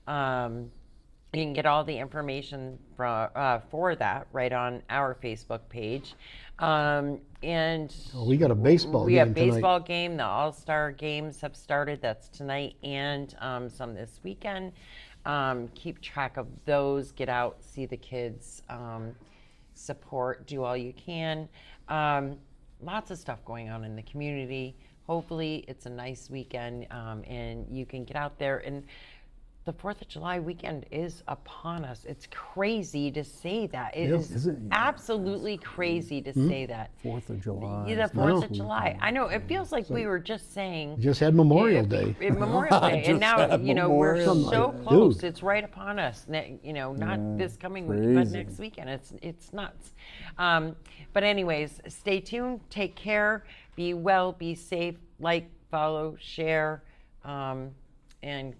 You can get all the information for that right on our Facebook page. And we got a baseball we game have tonight. baseball game. The All-Star games have started. That's tonight and some this weekend. Keep track of those. Get out, see the kids, support, do all you can. Lots of stuff going on in the community. Hopefully it's a nice weekend, and you can get out there. And the 4th of July weekend is upon us. It's crazy to say that. It is Is it? absolutely crazy to say that. 4th of July. Yeah, the is 4th next of July. weekend. I know, it feels like we were just saying Just had Memorial Day. Memorial Day, and Just now had we're Memorial so Day. close. Dude. It's right upon us. Not Yeah, this coming week, but crazy. next weekend. It's nuts. But anyways, stay tuned. Take care. Be well. Be safe. Like, follow, share, and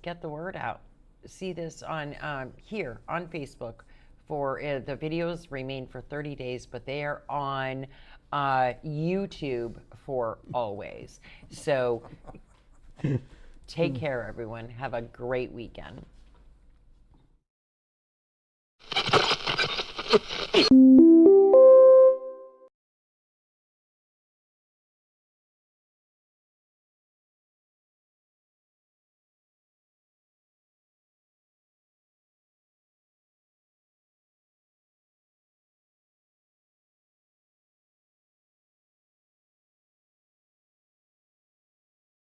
get the word out. See this on here on Facebook. For the videos remain for 30 days, but they are on YouTube for always. So take care, everyone. Have a great weekend.